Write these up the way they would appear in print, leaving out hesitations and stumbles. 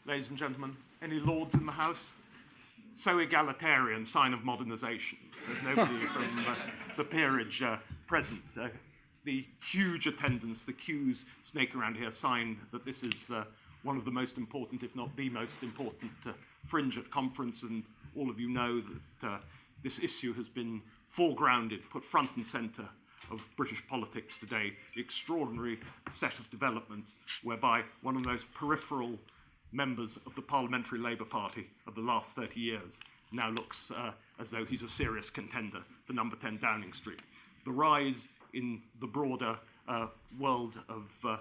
ladies and gentlemen. Any lords in the house? So egalitarian, sign of modernisation. There's nobody from the peerage present. The huge attendance, the queues snake around here, sign that this is one of the most important, if not the most important, fringe at conference, and all of you know that this issue has been foregrounded, put front and centre of British politics today. The extraordinary set of developments whereby one of the most peripheral members of the Parliamentary Labour Party of the last 30 years now looks as though he's a serious contender for number 10 Downing Street. The rise in the broader world of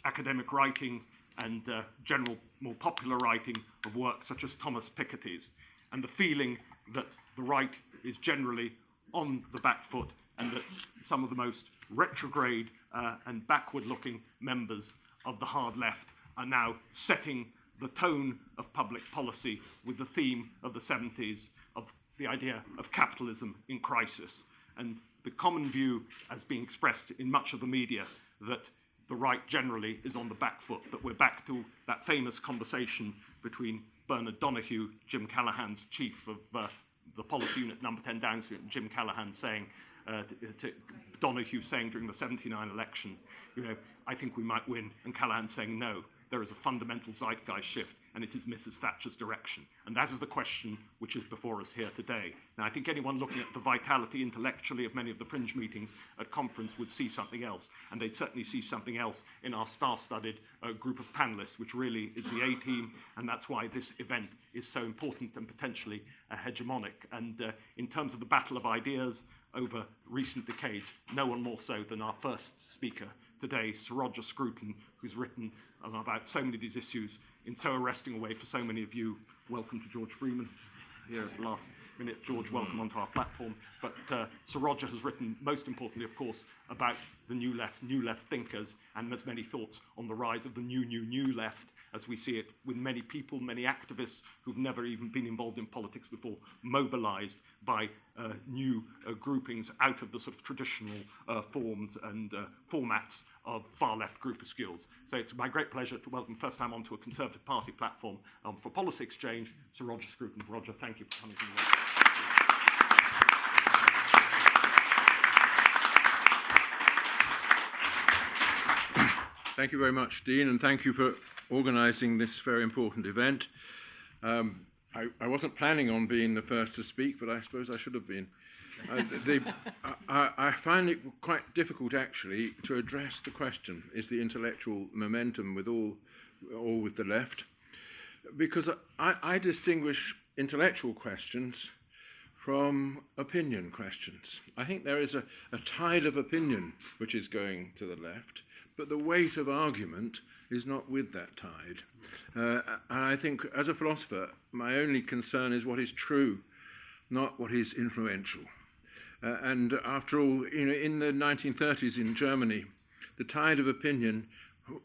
academic writing and general, more popular writing of work such as Thomas Piketty's, and the feeling that the right is generally on the back foot and that some of the most retrograde and backward-looking members of the hard left are now setting the tone of public policy with the theme of the 70s of the idea of capitalism in crisis. And the common view, as being expressed in much of the media, that the right generally is on the back foot, that we're back to that famous conversation between Bernard Donoghu, Jim Callaghan's chief of the policy unit number 10 Downing Street, and Jim Callaghan saying, to Donoghu saying during the 79 election, you know, I think we might win, and Callaghan saying, no, there is a fundamental Zeitgeist shift, and it is Mrs. Thatcher's direction. And that is the question which is before us here today. Now, I think anyone looking at the vitality intellectually of many of the fringe meetings at conference would see something else, and they'd certainly see something else in our star-studded group of panellists, which really is the A-team, and that's why this event is so important and potentially hegemonic. And in terms of the battle of ideas over recent decades, no one more so than our first speaker today, Sir Roger Scruton, who's written about so many of these issues in so arresting a way for so many of you. Welcome to George Freeman. Here at the last minute, George, welcome onto our platform. But Sir Roger has written, most importantly, of course, about the new left thinkers, and there's many thoughts on the rise of the new left, as we see it with many people, many activists who've never even been involved in politics before, mobilized by new groupings out of the sort of traditional forms and formats of far-left groupuscules. So it's my great pleasure to welcome first time onto a Conservative Party platform for policy exchange, Sir Roger Scruton. Roger, thank you for coming to the Thank you very much, Dean, and thank you for organising this very important event. I wasn't planning on being the first to speak, but I suppose I should have been. I find it quite difficult, actually, to address the question, is the intellectual momentum with all with the left? Because I distinguish intellectual questions from opinion questions. I think there is a tide of opinion which is going to the left, but the weight of argument is not with that tide. And I think, as a philosopher, my only concern is what is true, not what is influential. And after all, you know, in the 1930s in Germany, the tide of opinion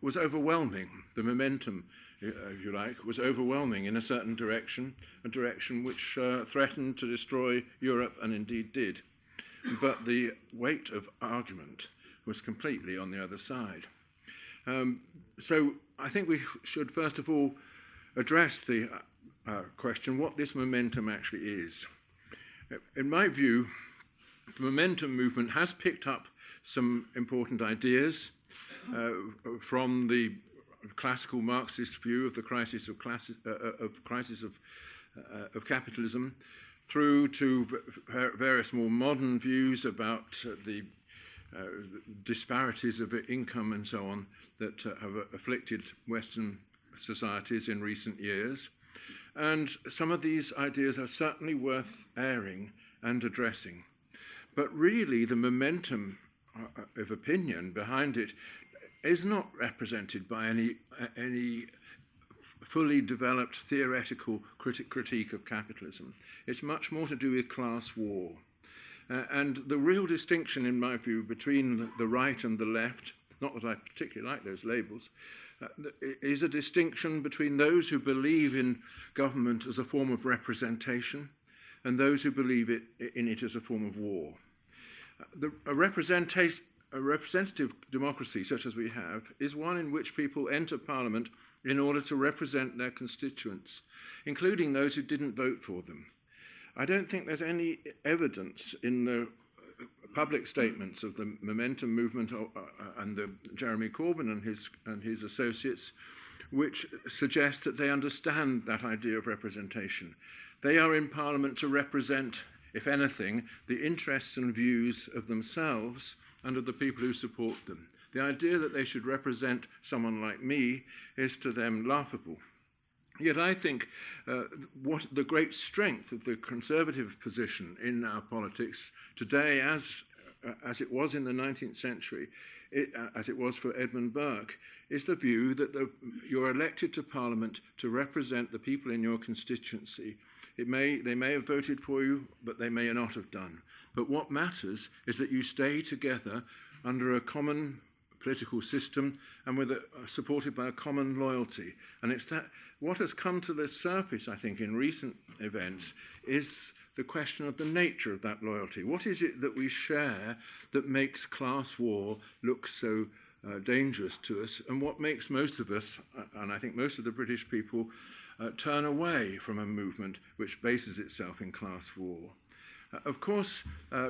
was overwhelming. The momentum, if you like, was overwhelming in a certain direction, a direction which threatened to destroy Europe, and indeed did. But the weight of argument was completely on the other side. So I think we should first of all address the question what this momentum actually is. In my view, the momentum movement has picked up some important ideas from the classical Marxist view of the crisis of capitalism, through to various more modern views about the disparities of income and so on that have afflicted Western societies in recent years. And some of these ideas are certainly worth airing and addressing. But really, the momentum of opinion behind it is not represented by any fully developed theoretical critique of capitalism. It's much more to do with class war. And the real distinction, in my view, between the right and the left, not that I particularly like those labels, is a distinction between those who believe in government as a form of representation and those who believe in it as a form of war. A representation a representative democracy such as we have is one in which people enter Parliament in order to represent their constituents, including those who didn't vote for them. I don't think there's any evidence in the public statements of the Momentum movement and the Jeremy Corbyn and his associates which suggest that they understand that idea of representation. They are in Parliament to represent, if anything, the interests and views of themselves and of the people who support them. The idea that they should represent someone like me is to them laughable. Yet I think what the great strength of the conservative position in our politics today, as it was in the 19th century, as it was for Edmund Burke, is the view that you're elected to Parliament to represent the people in your constituency. They may have voted for you, but they may not have done. But what matters is that you stay together under a common political system and supported by a common loyalty. And it's that what has come to the surface, I think, in recent events is the question of the nature of that loyalty. What is it that we share that makes class war look so dangerous to us, and what makes most of us, and I think most of the British people, turn away from a movement which bases itself in class war? Of course,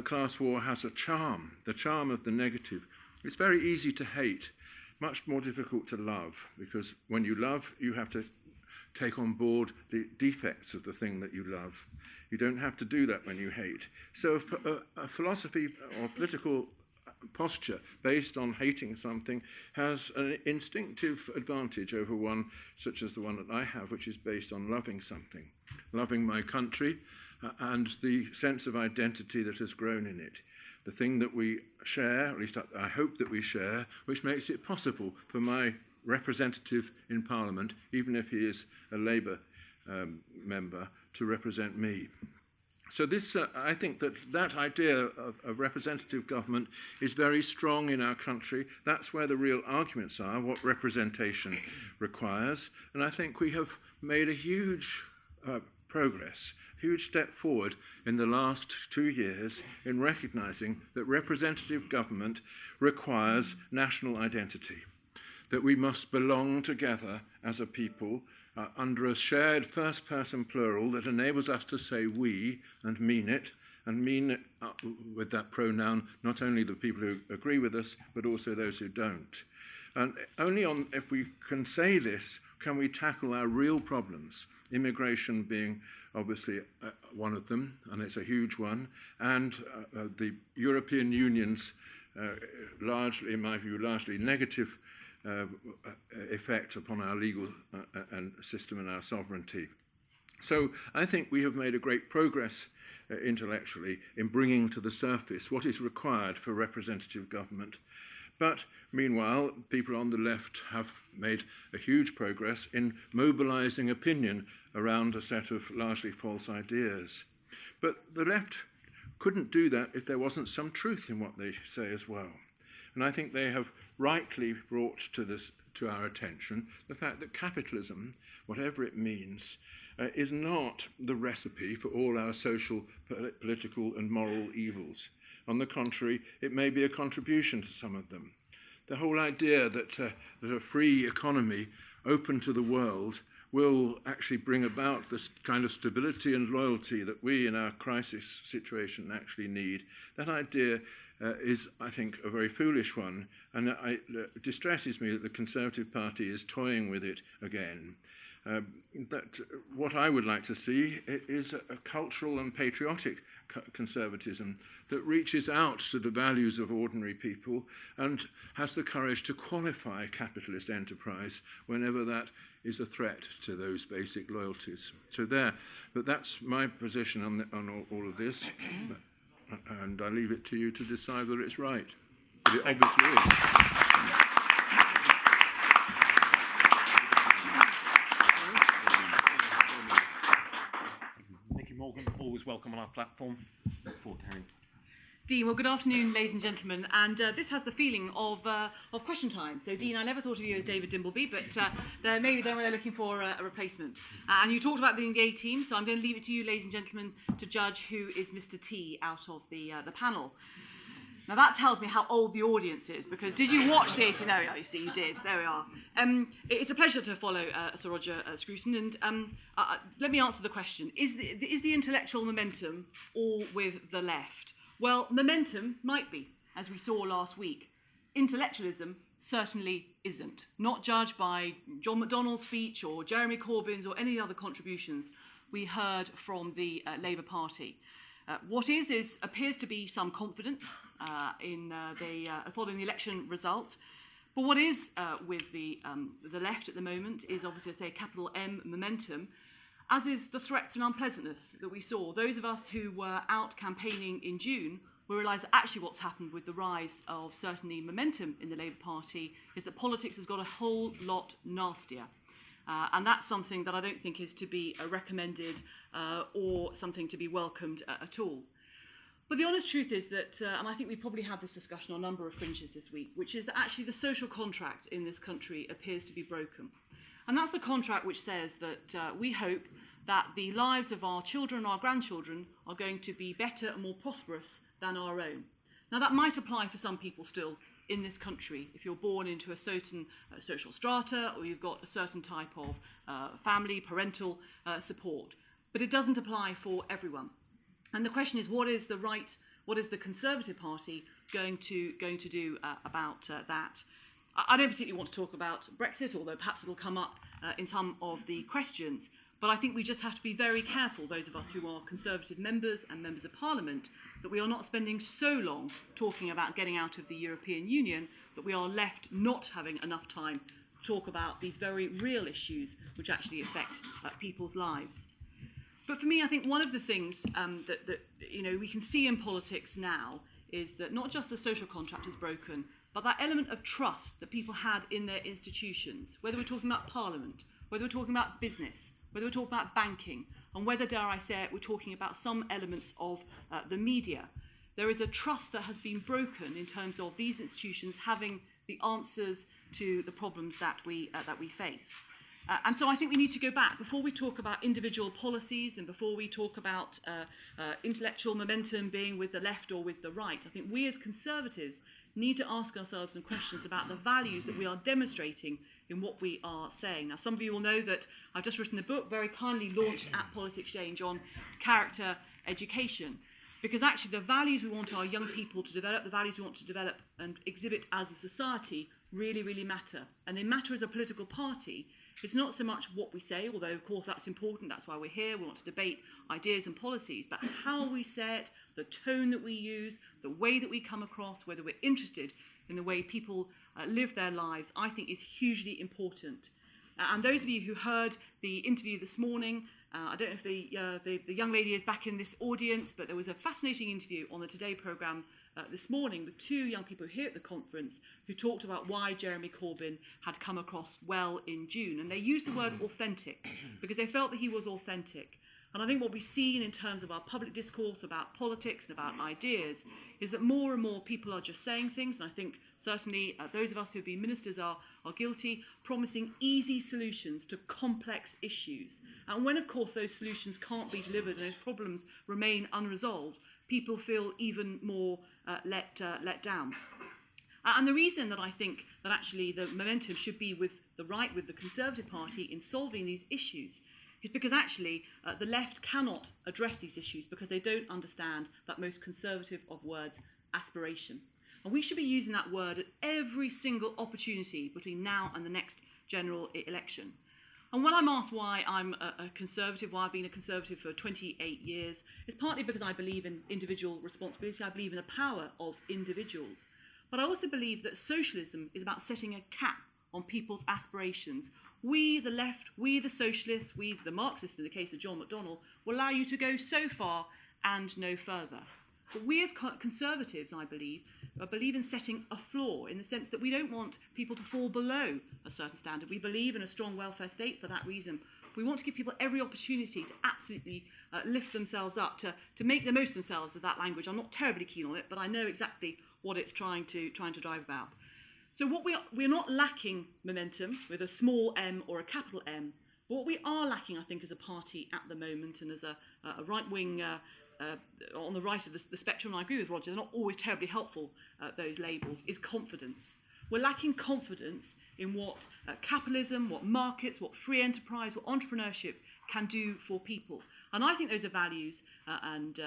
class war has a charm, the charm of the negative. It's very easy to hate, much more difficult to love, because when you love, you have to take on board the defects of the thing that you love. You don't have to do that when you hate. So a philosophy or political posture based on hating something has an instinctive advantage over one such as the one that I have, which is based on loving something, loving my country and the sense of identity that has grown in it. The thing that we share, at least I hope that we share, which makes it possible for my representative in Parliament, even if he is a Labour member, to represent me. So this, I think that idea of representative government is very strong in our country. That's where the real arguments are, what representation requires. And I think we have made a huge progress, huge step forward in the last 2 years in recognising that representative government requires national identity, that we must belong together as a people under a shared first-person plural that enables us to say we and mean it with that pronoun, not only the people who agree with us, but also those who don't. And only if we can say this can we tackle our real problems, immigration being obviously one of them, and it's a huge one, and the European Union's largely, in my view, largely negative effect upon our legal system and our sovereignty. So I think we have made a great progress intellectually in bringing to the surface what is required for representative government. But meanwhile, people on the left have made a huge progress in mobilising opinion around a set of largely false ideas. But the left couldn't do that if there wasn't some truth in what they say as well. And I think they have rightly brought to our attention the fact that capitalism, whatever it means, is not the recipe for all our social, political and moral evils. On the contrary, it may be a contribution to some of them. The whole idea that a free economy open to the world will actually bring about this kind of stability and loyalty that we in our crisis situation actually need, that idea is, I think, a very foolish one, and it distresses me that the Conservative Party is toying with it again. That what I would like to see is a cultural and patriotic conservatism that reaches out to the values of ordinary people and has the courage to qualify capitalist enterprise whenever that is a threat to those basic loyalties. So but that's my position on all of this, and I leave it to you to decide whether it's right. But it obviously is. Nicky Morgan, always welcome on our platform. Dean, well, good afternoon, ladies and gentlemen, and this has the feeling of question time. So, Dean, I never thought of you as David Dimbleby, but maybe then they're looking for a replacement. And you talked about the engaged team, so I'm going to leave it to you, ladies and gentlemen, to judge who is Mr. T out of the panel. Now that tells me how old the audience is, because did you watch the 18? There we are, you see, you did. There we are. It's a pleasure to follow Sir Roger Scruton, and let me answer the question. Is the intellectual momentum all with the left? Well, momentum might be, as we saw last week. Intellectualism certainly isn't. Not judged by John McDonnell's speech or Jeremy Corbyn's or any other contributions we heard from the Labour Party. What appears to be some confidence in following the election result. But what is with the left at the moment is obviously, I say, capital M momentum, as is the threats and unpleasantness that we saw. Those of us who were out campaigning in June will realise that actually what's happened with the rise of certainly momentum in the Labour Party is that politics has got a whole lot nastier. And that's something that I don't think is to be recommended or something to be welcomed at all. But the honest truth is that, and I think we probably had this discussion on a number of fringes this week, which is that actually the social contract in this country appears to be broken. And that's the contract which says that we hope that the lives of our children and our grandchildren are going to be better and more prosperous than our own. Now that might apply for some people still in this country, if you're born into a certain social strata or you've got a certain type of family, parental support. But it doesn't apply for everyone. And the question is, what is the Conservative Party going to do about that? I don't particularly want to talk about Brexit, although perhaps it'll come up in some of the questions. But I think we just have to be very careful, those of us who are Conservative members and members of Parliament, that we are not spending so long talking about getting out of the European Union that we are left not having enough time to talk about these very real issues which actually affect people's lives. But for me, I think one of the things that we can see in politics now is that not just the social contract is broken, but that element of trust that people had in their institutions, whether we're talking about Parliament, whether we're talking about business, whether we're talking about banking, and whether, dare I say it, we're talking about some elements of the media. There is a trust that has been broken in terms of these institutions having the answers to the problems that we face. And so I think we need to go back, before we talk about individual policies and before we talk about intellectual momentum being with the left or with the right. I think we as Conservatives need to ask ourselves some questions about the values that we are demonstrating in what we are saying. Now, some of you will know that I've just written a book, very kindly launched at Politexchange, on character education. Because actually the values we want our young people to develop, the values we want to develop and exhibit as a society really, really matter. And they matter as a political party. It's not so much what we say, although of course that's important, that's why we're here, we want to debate ideas and policies, but how we say it, the tone that we use, the way that we come across, whether we're interested in the way people live their lives, I think is hugely important. And those of you who heard the interview this morning, I don't know if the young lady is back in this audience, but there was a fascinating interview on the Today programme this morning with two young people here at the conference who talked about why Jeremy Corbyn had come across well in June. And they used the word authentic because they felt that he was authentic. And I think what we've seen in terms of our public discourse about politics and about ideas is that more and more people are just saying things, and I think certainly those of us who have been ministers are guilty, promising easy solutions to complex issues. And when, of course, those solutions can't be delivered and those problems remain unresolved, people feel even more let down. And the reason that I think that actually the momentum should be with the right, with the Conservative Party in solving these issues, is because actually the left cannot address these issues because they don't understand that most conservative of words, aspiration. And we should be using that word at every single opportunity between now and the next general election. And when I'm asked why I'm a Conservative, why I've been a Conservative for 28 years, it's partly because I believe in individual responsibility, I believe in the power of individuals. But I also believe that socialism is about setting a cap on people's aspirations. We, the left, we, the socialists, we, the Marxists in the case of John McDonnell, will allow you to go so far and no further. But we as Conservatives, I believe in setting a floor in the sense that we don't want people to fall below a certain standard. We believe in a strong welfare state for that reason. We want to give people every opportunity to absolutely lift themselves up, to make the most of themselves of that language. I'm not terribly keen on it, but I know exactly what it's trying to drive about. So we're not lacking momentum with a small m or a capital M. What we are lacking, I think, as a party at the moment and as a right-wing on the right of the spectrum, and I agree with Roger, they're not always terribly helpful, those labels, is confidence. We're lacking confidence in what capitalism, what markets, what free enterprise, what entrepreneurship can do for people. And I think those are values and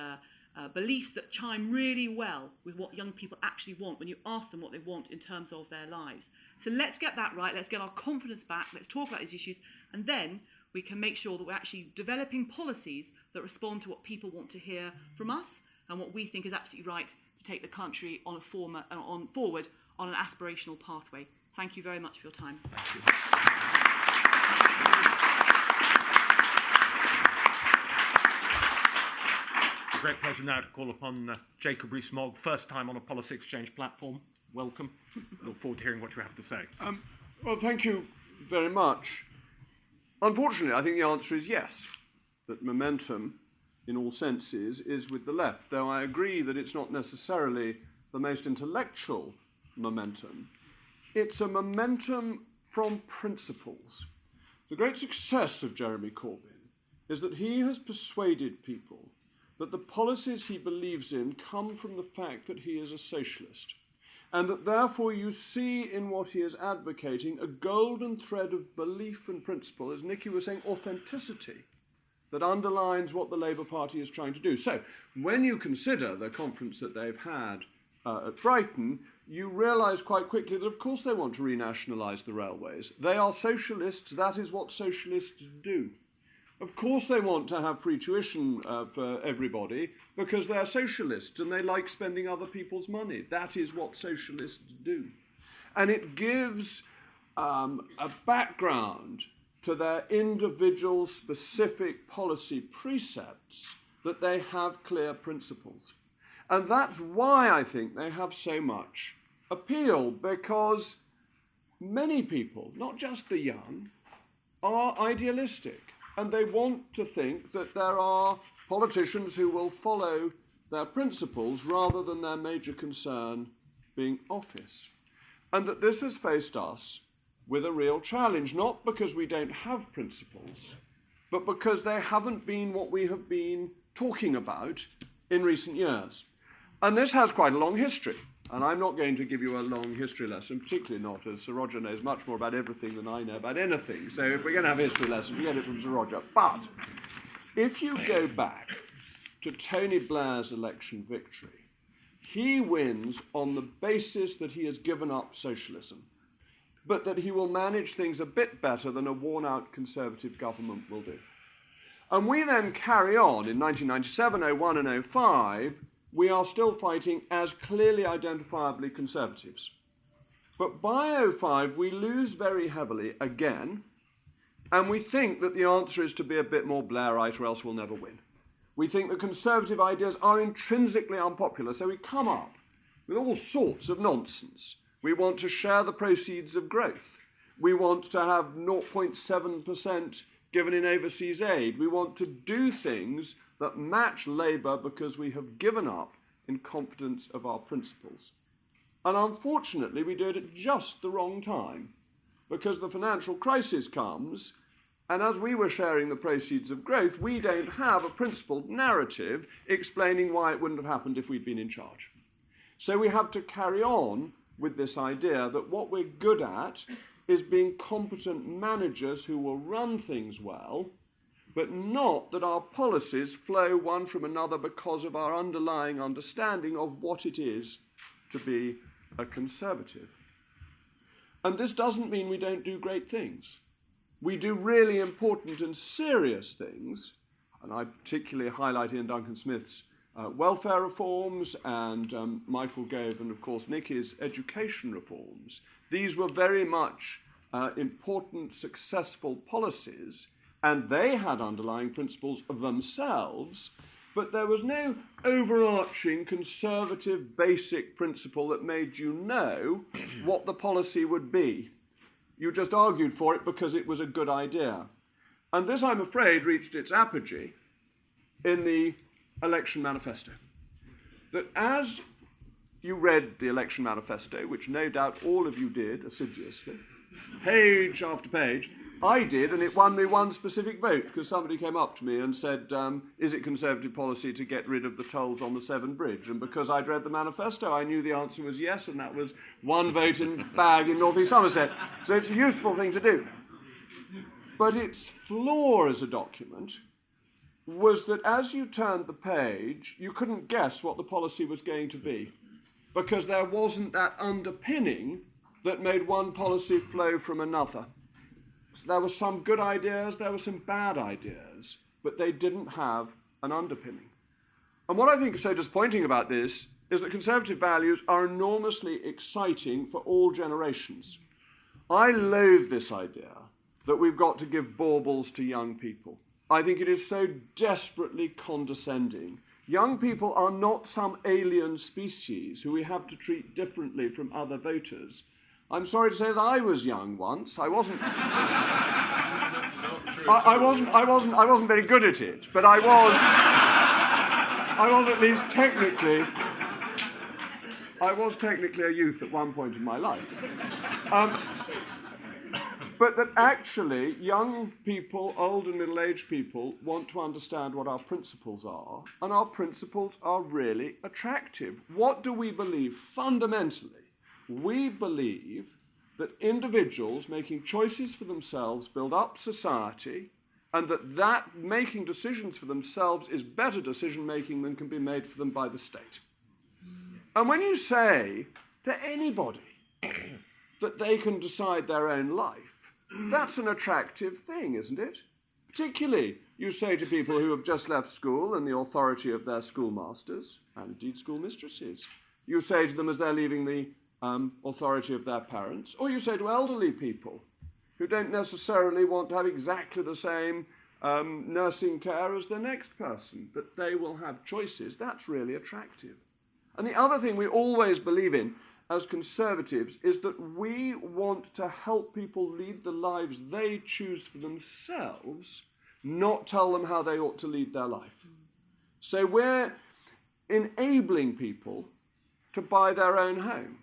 beliefs that chime really well with what young people actually want when you ask them what they want in terms of their lives. So let's get that right, let's get our confidence back, let's talk about these issues, and then we can make sure that we're actually developing policies that respond to what people want to hear from us and what we think is absolutely right to take the country on forward on an aspirational pathway. Thank you very much for your time. Thank you. It's a great pleasure now to call upon Jacob Rees-Mogg, first time on a Policy Exchange platform. Welcome. Look forward to hearing what you have to say. Well, thank you very much. Unfortunately, I think the answer is yes, that momentum, in all senses, is with the left, though I agree that it's not necessarily the most intellectual momentum. It's a momentum from principles. The great success of Jeremy Corbyn is that he has persuaded people that the policies he believes in come from the fact that he is a socialist, and that therefore you see in what he is advocating a golden thread of belief and principle, as Nicky was saying, authenticity, that underlines what the Labour Party is trying to do. So when you consider the conference that they've had at Brighton, you realise quite quickly that of course they want to renationalise the railways. They are socialists, that is what socialists do. Of course they want to have free tuition for everybody because they're socialists and they like spending other people's money. That is what socialists do. And it gives a background to their individual specific policy precepts that they have clear principles. And that's why I think they have so much appeal, because many people, not just the young, are idealistic. And they want to think that there are politicians who will follow their principles rather than their major concern being office. And that this has faced us with a real challenge, not because we don't have principles, but because they haven't been what we have been talking about in recent years. And this has quite a long history. And I'm not going to give you a long history lesson, particularly not as Sir Roger knows much more about everything than I know about anything. So if we're going to have a history lesson, we get it from Sir Roger. But if you go back to Tony Blair's election victory, he wins on the basis that he has given up socialism, but that he will manage things a bit better than a worn-out Conservative government will do. And we then carry on in 1997, 01 and 05, we are still fighting as clearly identifiably Conservatives. But by 05, we lose very heavily again, and we think that the answer is to be a bit more Blairite or else we'll never win. We think the Conservative ideas are intrinsically unpopular, so we come up with all sorts of nonsense. We want to share the proceeds of growth. We want to have 0.7% given in overseas aid. We want to do things that match Labour because we have given up in confidence of our principles. And unfortunately, we do it at just the wrong time, because the financial crisis comes, and as we were sharing the proceeds of growth, we don't have a principled narrative explaining why it wouldn't have happened if we'd been in charge. So we have to carry on with this idea that what we're good at is being competent managers who will run things well, but not that our policies flow one from another because of our underlying understanding of what it is to be a Conservative. And this doesn't mean we don't do great things. We do really important and serious things, and I particularly highlight Ian Duncan Smith's welfare reforms and Michael Gove and, of course, Nicky's education reforms. These were very much important, successful policies, and they had underlying principles of themselves, but there was no overarching conservative basic principle that made you know what the policy would be. You just argued for it because it was a good idea. And this, I'm afraid, reached its apogee in the election manifesto. That as you read the election manifesto, which no doubt all of you did assiduously, page after page, I did, and it won me one specific vote, because somebody came up to me and said, is it Conservative policy to get rid of the tolls on the Severn Bridge? And because I'd read the manifesto, I knew the answer was yes, and that was one vote in bag in North East Somerset. So it's a useful thing to do. But its flaw as a document was that as you turned the page, you couldn't guess what the policy was going to be, because there wasn't that underpinning that made one policy flow from another. So there were some good ideas, there were some bad ideas, but they didn't have an underpinning. And what I think is so disappointing about this is that Conservative values are enormously exciting for all generations. I loathe this idea that we've got to give baubles to young people. I think it is so desperately condescending. Young people are not some alien species who we have to treat differently from other voters. I'm sorry to say that I was young once. I wasn't. I wasn't very good at it, but I was at least technically. I was technically a youth at one point in my life. But that actually young people, old and middle-aged people, want to understand what our principles are, and our principles are really attractive. What do we believe fundamentally? We believe that individuals making choices for themselves build up society, and that making decisions for themselves is better decision-making than can be made for them by the state. And when you say to anybody that they can decide their own life, that's an attractive thing, isn't it? Particularly, you say to people who have just left school and the authority of their schoolmasters, and indeed schoolmistresses, you say to them as they're leaving the authority of their parents, or you say to elderly people who don't necessarily want to have exactly the same nursing care as the next person, but they will have choices. That's really attractive. And the other thing we always believe in as Conservatives is that we want to help people lead the lives they choose for themselves, not tell them how they ought to lead their life. So we're enabling people to buy their own home.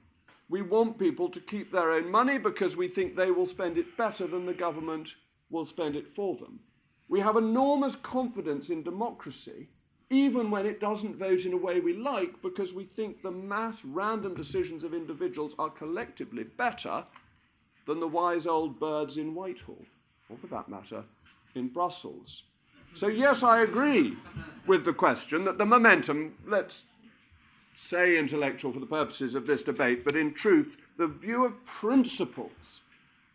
We want people to keep their own money because we think they will spend it better than the government will spend it for them. We have enormous confidence in democracy, even when it doesn't vote in a way we like, because we think the mass random decisions of individuals are collectively better than the wise old birds in Whitehall, or for that matter, in Brussels. So yes, I agree with the question that the momentum, let's say intellectual for the purposes of this debate, but in truth, the view of principles.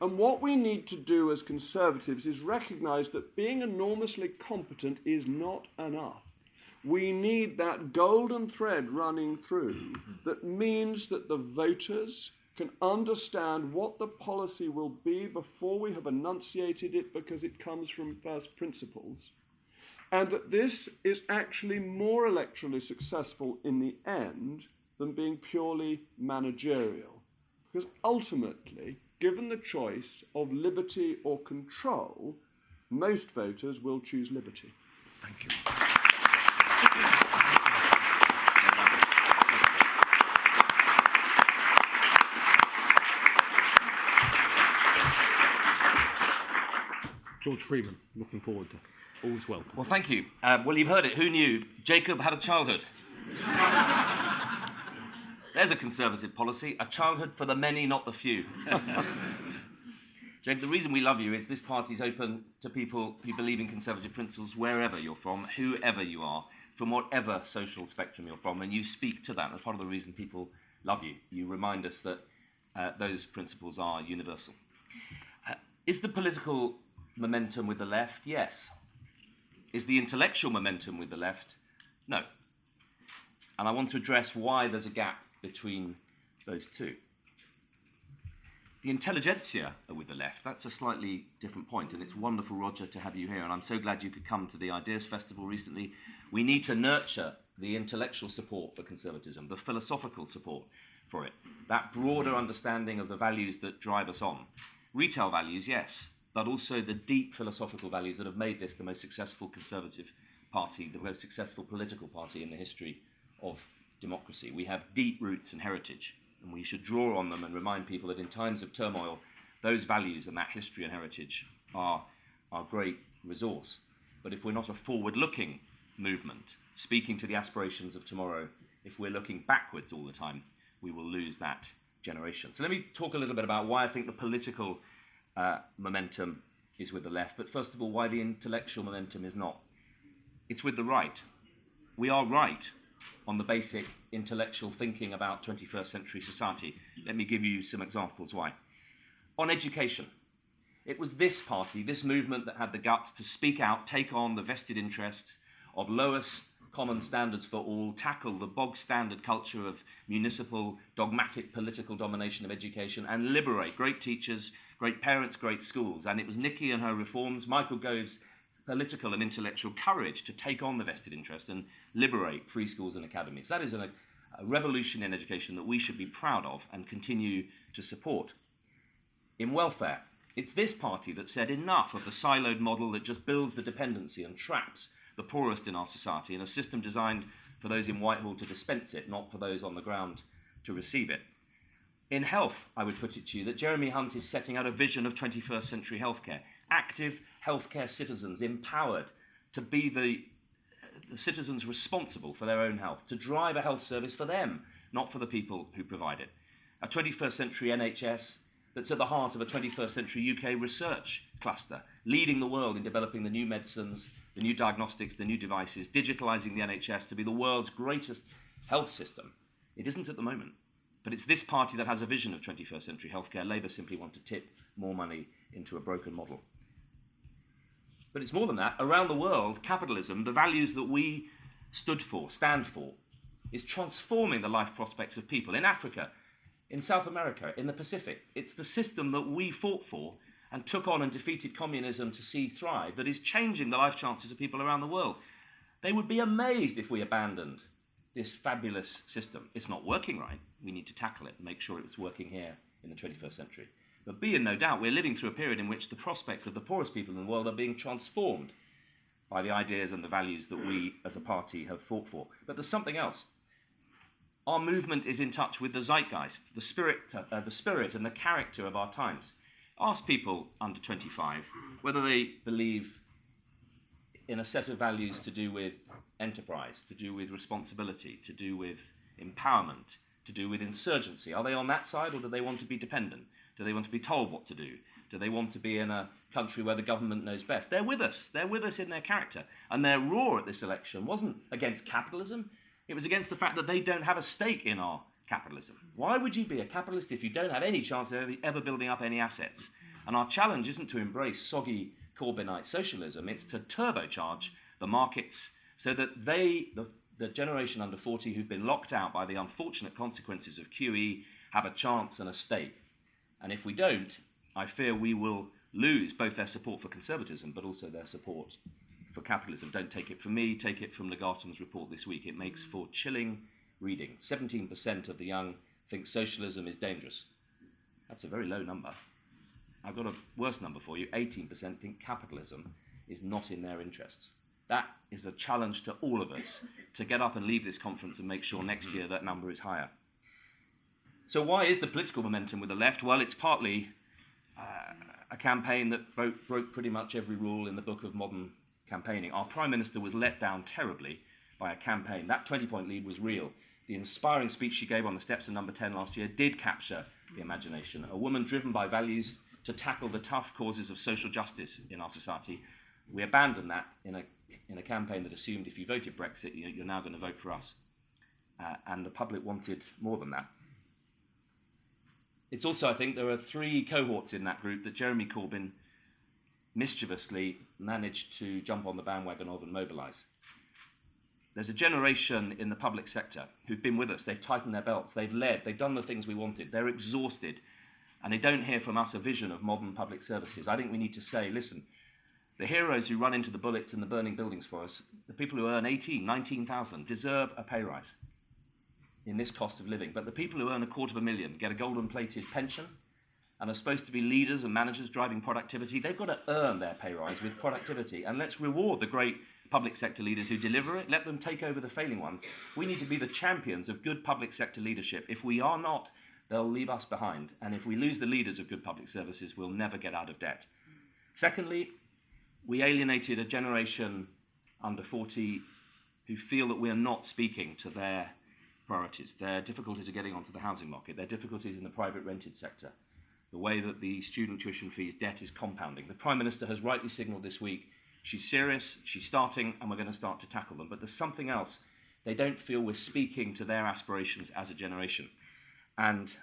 And what we need to do as Conservatives is recognise that being enormously competent is not enough. We need that golden thread running through that means that the voters can understand what the policy will be before we have enunciated it because it comes from first principles, and that this is actually more electorally successful in the end than being purely managerial. Because ultimately, given the choice of liberty or control, most voters will choose liberty. Thank you. George Freeman, looking forward to all's welcome. Well, thank you. Well, you've heard it. Who knew? Jacob had a childhood. There's a Conservative policy, a childhood for the many, not the few. Jacob, the reason we love you is this party's open to people who believe in Conservative principles wherever you're from, whoever you are, from whatever social spectrum you're from, and you speak to that. That's part of the reason people love you. You remind us that those principles are universal. Is the political momentum with the left? Yes. Is the intellectual momentum with the left? No. And I want to address why there's a gap between those two. The intelligentsia are with the left. That's a slightly different point, and it's wonderful, Roger, to have you here, and I'm so glad you could come to the Ideas Festival recently. We need to nurture the intellectual support for conservatism, the philosophical support for it, that broader understanding of the values that drive us on. Retail values, yes, but also the deep philosophical values that have made this the most successful Conservative party, the most successful political party in the history of democracy. We have deep roots and heritage, and we should draw on them and remind people that in times of turmoil, those values and that history and heritage are our great resource. But if we're not a forward-looking movement, speaking to the aspirations of tomorrow, if we're looking backwards all the time, we will lose that generation. So let me talk a little bit about why I think the political momentum is with the left, but first of all, why the intellectual momentum is not. It's with the right. We are right on the basic intellectual thinking about 21st century society. Let me give you some examples why. On education, it was this party, this movement, that had the guts to speak out, take on the vested interests of lowest common standards for all, tackle the bog standard culture of municipal, dogmatic political domination of education, and liberate great teachers, great parents, great schools. And it was Nicky and her reforms, Michael Gove's political and intellectual courage to take on the vested interest and liberate free schools and academies. That is a revolution in education that we should be proud of and continue to support. In welfare, it's this party that said enough of the siloed model that just builds the dependency and traps the poorest in our society in a system designed for those in Whitehall to dispense it, not for those on the ground to receive it. In health, I would put it to you that Jeremy Hunt is setting out a vision of 21st century healthcare. Active healthcare citizens empowered to be the citizens responsible for their own health, to drive a health service for them, not for the people who provide it. A 21st century NHS that's at the heart of a 21st century UK research cluster, leading the world in developing the new medicines, the new diagnostics, the new devices, digitalising the NHS to be the world's greatest health system. It isn't at the moment, but it's this party that has a vision of 21st century healthcare. Labour simply want to tip more money into a broken model. But it's more than that. Around the world, capitalism, the values that we stand for, is transforming the life prospects of people. In Africa, in South America, in the Pacific, it's the system that we fought for and took on and defeated communism to see thrive that is changing the life chances of people around the world. They would be amazed if we abandoned this fabulous system. It's not working right. We need to tackle it and make sure it's working here in the 21st century. But be in no doubt, we're living through a period in which the prospects of the poorest people in the world are being transformed by the ideas and the values that we as a party have fought for. But there's something else. Our movement is in touch with the zeitgeist, the spirit and the character of our times. Ask people under 25 whether they believe in a set of values to do with enterprise, to do with responsibility, to do with empowerment, to do with insurgency. Are they on that side, or do they want to be dependent? Do they want to be told what to do? Do they want to be in a country where the government knows best? They're with us. They're with us in their character. And their roar at this election wasn't against capitalism. It was against the fact that they don't have a stake in our capitalism. Why would you be a capitalist if you don't have any chance of ever building up any assets? And our challenge isn't to embrace soggy Corbynite socialism. It's to turbocharge the markets so that the generation under 40 who've been locked out by the unfortunate consequences of QE have a chance and a stake. And if we don't, I fear we will lose both their support for conservatism but also their support for capitalism. Don't take it from me, take it from Legatum's report this week. It makes for chilling reading. 17% of the young think socialism is dangerous. That's a very low number. I've got a worse number for you. 18% think capitalism is not in their interests. That is a challenge to all of us to get up and leave this conference and make sure next year that number is higher. So why is the political momentum with the left? Well, it's partly a campaign that broke pretty much every rule in the book of modern campaigning. Our Prime Minister was let down terribly by a campaign. That 20-point lead was real. The inspiring speech she gave on the steps of Number 10 last year did capture the imagination. A woman driven by values to tackle the tough causes of social justice in our society. We abandoned that in a campaign that assumed if you voted Brexit, you're now going to vote for us. And the public wanted more than that. It's also, I think, there are three cohorts in that group that Jeremy Corbyn mischievously managed to jump on the bandwagon of and mobilise. There's a generation in the public sector who've been with us. They've tightened their belts. They've led. They've done the things we wanted. They're exhausted. And they don't hear from us a vision of modern public services. I think we need to say, listen, the heroes who run into the bullets and the burning buildings for us, the people who earn 18, 19,000, deserve a pay rise in this cost of living. But the people who earn $250,000 get a golden-plated pension and are supposed to be leaders and managers driving productivity. They've got to earn their pay rise with productivity. And let's reward the great public sector leaders who deliver it. Let them take over the failing ones. We need to be the champions of good public sector leadership. If we are not, they'll leave us behind. And if we lose the leaders of good public services, we'll never get out of debt. Secondly, we alienated a generation under 40 who feel that we are not speaking to their priorities, their difficulties of getting onto the housing market, their difficulties in the private rented sector, the way that the student tuition fees debt is compounding. The Prime Minister has rightly signalled this week she's serious, she's starting, and we're going to start to tackle them. But there's something else. They don't feel we're speaking to their aspirations as a generation. And,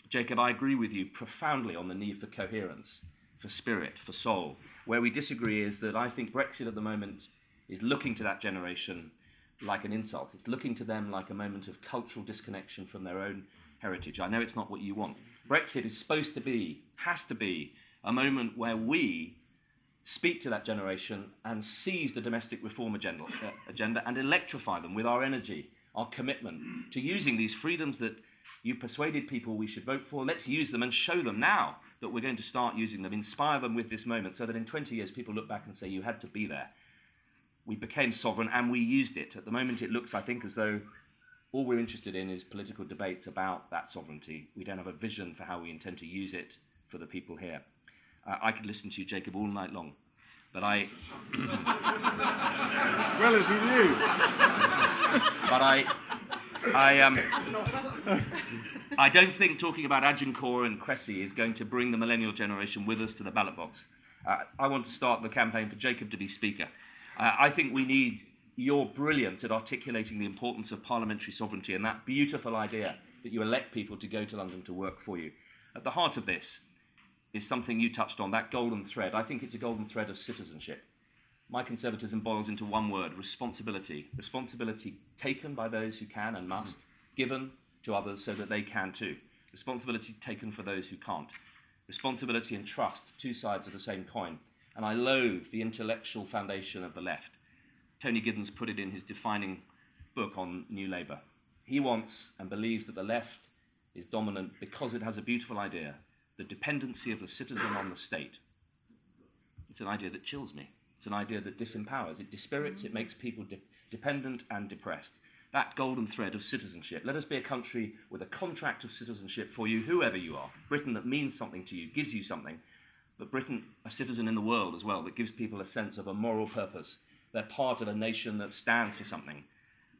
Jacob, I agree with you profoundly on the need for coherence, for spirit, for soul. Where we disagree is that I think Brexit at the moment is looking to that generation like an insult. It's looking to them like a moment of cultural disconnection from their own heritage. I know it's not what you want. Brexit is supposed to be, has to be, a moment where we speak to that generation and seize the domestic reform agenda and electrify them with our energy, our commitment to using these freedoms that you persuaded people we should vote for. Let's use them and show them now that we're going to start using them, inspire them with this moment so that in 20 years people look back and say, you had to be there. We became sovereign and we used it. At the moment it looks, I think, as though all we're interested in is political debates about that sovereignty. We don't have a vision for how we intend to use it for the people here. I could listen to you, Jacob, all night long, but I... Well as you knew. But I don't think talking about Agincourt and Cressy is going to bring the millennial generation with us to the ballot box. I want to start the campaign for Jacob to be Speaker. I think we need your brilliance at articulating the importance of parliamentary sovereignty and that beautiful idea that you elect people to go to London to work for you. At the heart of this is something you touched on, that golden thread. I think it's a golden thread of citizenship. My conservatism boils into one word: responsibility. Responsibility taken by those who can and must, given to others so that they can too. Responsibility taken for those who can't. Responsibility and trust, two sides of the same coin. And I loathe the intellectual foundation of the left. Tony Giddens put it in his defining book on New Labour. He wants and believes that the left is dominant because it has a beautiful idea: the dependency of the citizen on the state. It's an idea that chills me. It's an idea that disempowers. It dispirits, it makes people dependent and depressed. That golden thread of citizenship. Let us be a country with a contract of citizenship for you, whoever you are. Britain that means something to you, gives you something. But Britain, a citizen in the world as well, that gives people a sense of a moral purpose. They're part of a nation that stands for something.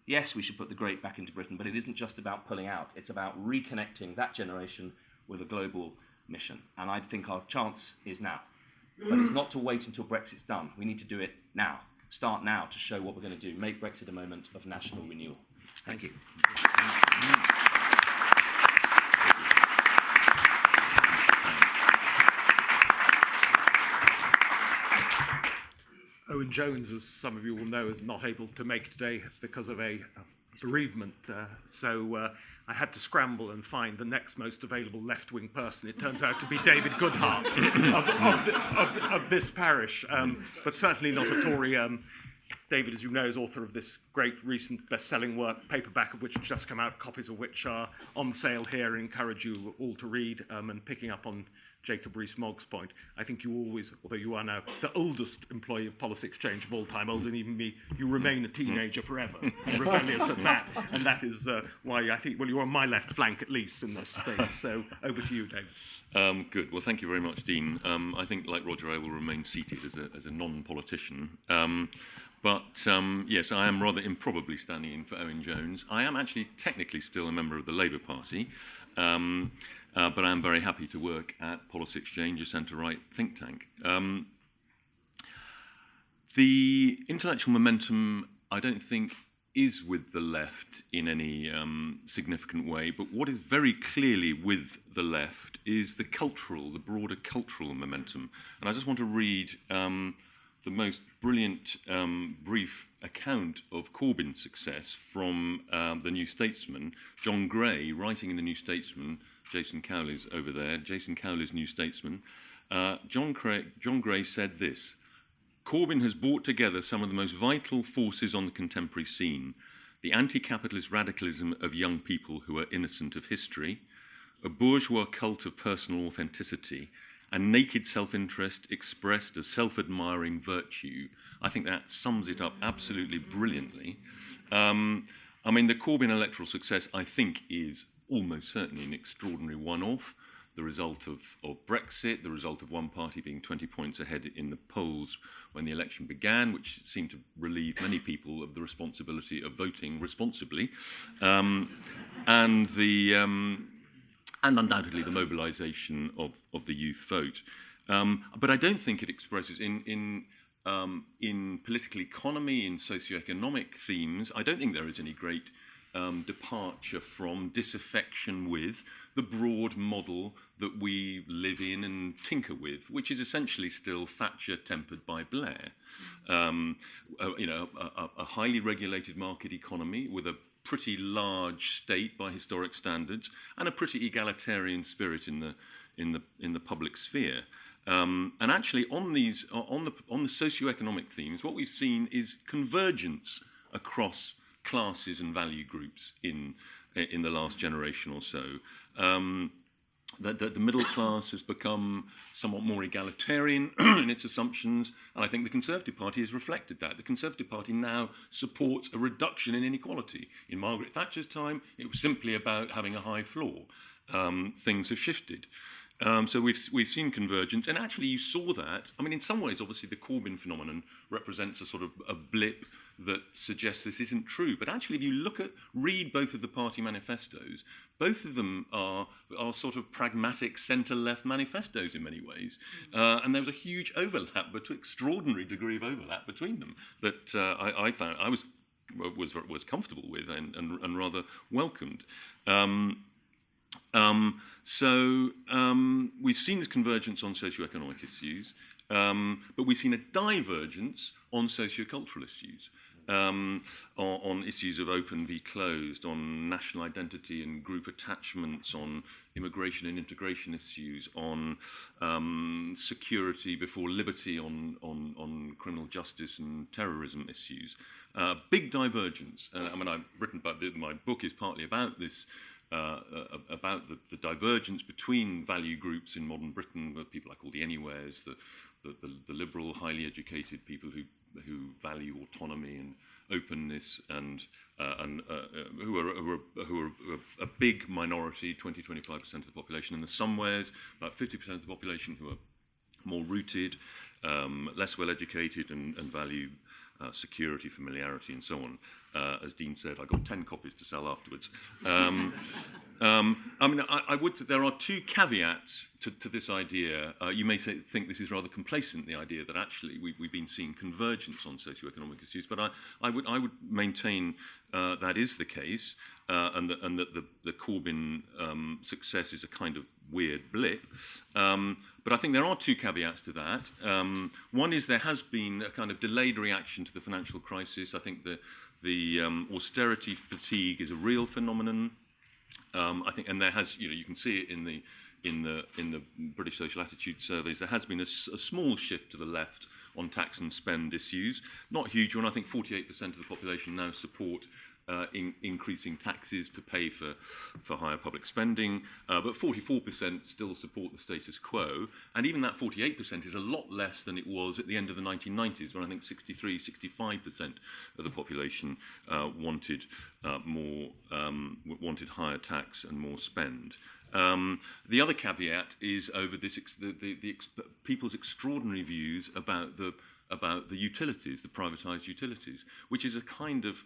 Yes, we should put the great back into Britain, but it isn't just about pulling out. It's about reconnecting that generation with a global mission. And I think our chance is now. But it's not to wait until Brexit's done. We need to do it now. Start now to show what we're going to do. Make Brexit a moment of national renewal. Thank you. Owen Jones, as some of you will know, is not able to make today because of a bereavement. So I had to scramble and find the next most available left-wing person. It turns out to be David Goodhart of this parish, but certainly not a Tory. David, as you know, is author of this great recent best-selling work, paperback of which has just come out, copies of which are on sale here. I encourage you all to read, and picking up on Jacob Rees-Mogg's point, I think you always, although you are now the oldest employee of Policy Exchange of all time, older than even me, you remain a teenager forever, and rebellious at that. And that is why I think, well, you're on my left flank at least in this thing. So over to you, David. Good. Well, thank you very much, Dean. I think, like Roger, I will remain seated as a non-politician. But yes, I am rather improbably standing in for Owen Jones. I am actually technically still a member of the Labour Party, but I am very happy to work at Policy Exchange, a centre-right think tank. The intellectual momentum, I don't think, is with the left in any significant way, but what is very clearly with the left is the broader cultural momentum. And I just want to read the most brilliant brief account of Corbyn's success from the New Statesman. John Gray, writing in the New Statesman, Jason Cowley's over there, Jason Cowley's New Statesman, John Gray said this: Corbyn has brought together some of the most vital forces on the contemporary scene: the anti-capitalist radicalism of young people who are innocent of history, a bourgeois cult of personal authenticity, and naked self-interest expressed as self-admiring virtue. I think that sums it up absolutely brilliantly. I mean, the Corbyn electoral success, I think, is almost certainly an extraordinary one-off. the result of Brexit, the result of one party being 20 points ahead in the polls when the election began, which seemed to relieve many people of the responsibility of voting responsibly, and undoubtedly the mobilisation of the youth vote. But I don't think it expresses in political economy, in socio-economic themes, I don't think there is any great departure from disaffection with the broad model that we live in and tinker with, which is essentially still Thatcher tempered by Blair. A highly regulated market economy with a pretty large state by historic standards and a pretty egalitarian spirit in the public sphere. And actually, on the socio-economic themes, what we've seen is convergence across classes and value groups in the last generation or so. That the middle class has become somewhat more egalitarian in its assumptions, and I think the Conservative Party has reflected that. The Conservative Party now supports a reduction in inequality. In Margaret Thatcher's time, it was simply about having a high floor. Things have shifted. So we've seen convergence, and actually you saw that. I mean, in some ways, obviously, the Corbyn phenomenon represents a sort of a blip that suggests this isn't true. But actually, if you read both of the party manifestos, both of them are sort of pragmatic centre-left manifestos in many ways, and there was a huge overlap, extraordinary degree of overlap between them that I found I was comfortable with and rather welcomed. We've seen this convergence on socio-economic issues, but we've seen a divergence on socio-cultural issues, on issues of open v closed, on national identity and group attachments, on immigration and integration issues, on security before liberty, on criminal justice and terrorism issues. Big divergence. I've written about it. My book is partly about this. About the divergence between value groups in modern Britain, people I call the anywheres, the liberal, highly educated people who value autonomy and openness, and who are a big minority, 20-25% of the population, and the somewheres, about 50% of the population who are more rooted, less well educated, and value security, familiarity, and so on. As Dean said, I got 10 copies to sell afterwards. I would say there are two caveats to this idea. You may think this is rather complacent, the idea that actually we've been seeing convergence on socioeconomic issues, but I would maintain that is the case, and that the Corbyn success is a kind of weird blip. But I think there are two caveats to that. One is there has been a kind of delayed reaction to the financial crisis. I think the austerity fatigue is a real phenomenon. I think, and there has, you can see it in the British Social Attitude surveys. There has been a small shift to the left on tax and spend issues. Not a huge one. I think 48% of the population now support increasing taxes to pay for higher public spending, but 44% still support the status quo, and even that 48% is a lot less than it was at the end of the 1990s, when I think 63-65% of the population wanted wanted higher tax and more spend. The other caveat is over this people's extraordinary views about the utilities, the privatised utilities, which is a kind of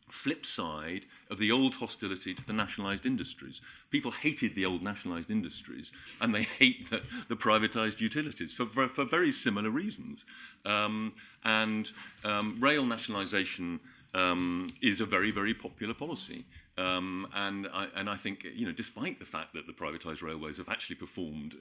flip side of the old hostility to the nationalised industries. People hated the old nationalised industries, and they hate the privatised utilities for very similar reasons. Rail nationalisation is a very, very popular policy. And I think, despite the fact that the privatised railways have actually performed,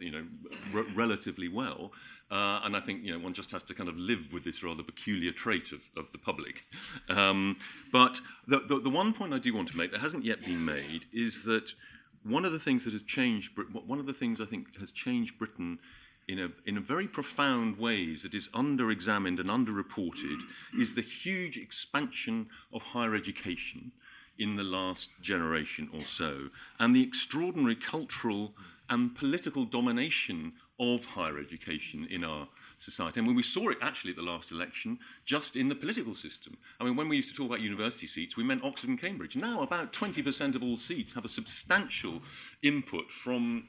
relatively well, and I think, one just has to kind of live with this rather peculiar trait of the public. But the one point I do want to make that hasn't yet been made is that one of the things that has changed, one of the things I think has changed Britain in a very profound ways that is under-examined and under-reported is the huge expansion of higher education in the last generation or so, and the extraordinary cultural and political domination of higher education in our society. And when we saw it actually at the last election, just in the political system. I mean, when we used to talk about university seats, we meant Oxford and Cambridge. Now about 20% of all seats have a substantial input from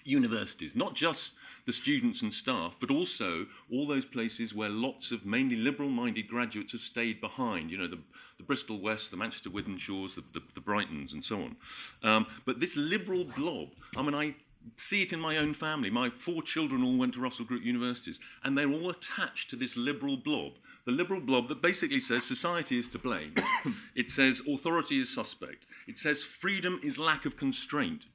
universities, not just the students and staff, but also all those places where lots of mainly liberal-minded graduates have stayed behind, you know, the Bristol West, the Manchester Wythenshaws, the Brightons and so on. But this liberal blob, I mean, I see it in my own family. My 4 children all went to Russell Group universities, and they're all attached to this liberal blob. The liberal blob that basically says society is to blame. It says authority is suspect. It says freedom is lack of constraint.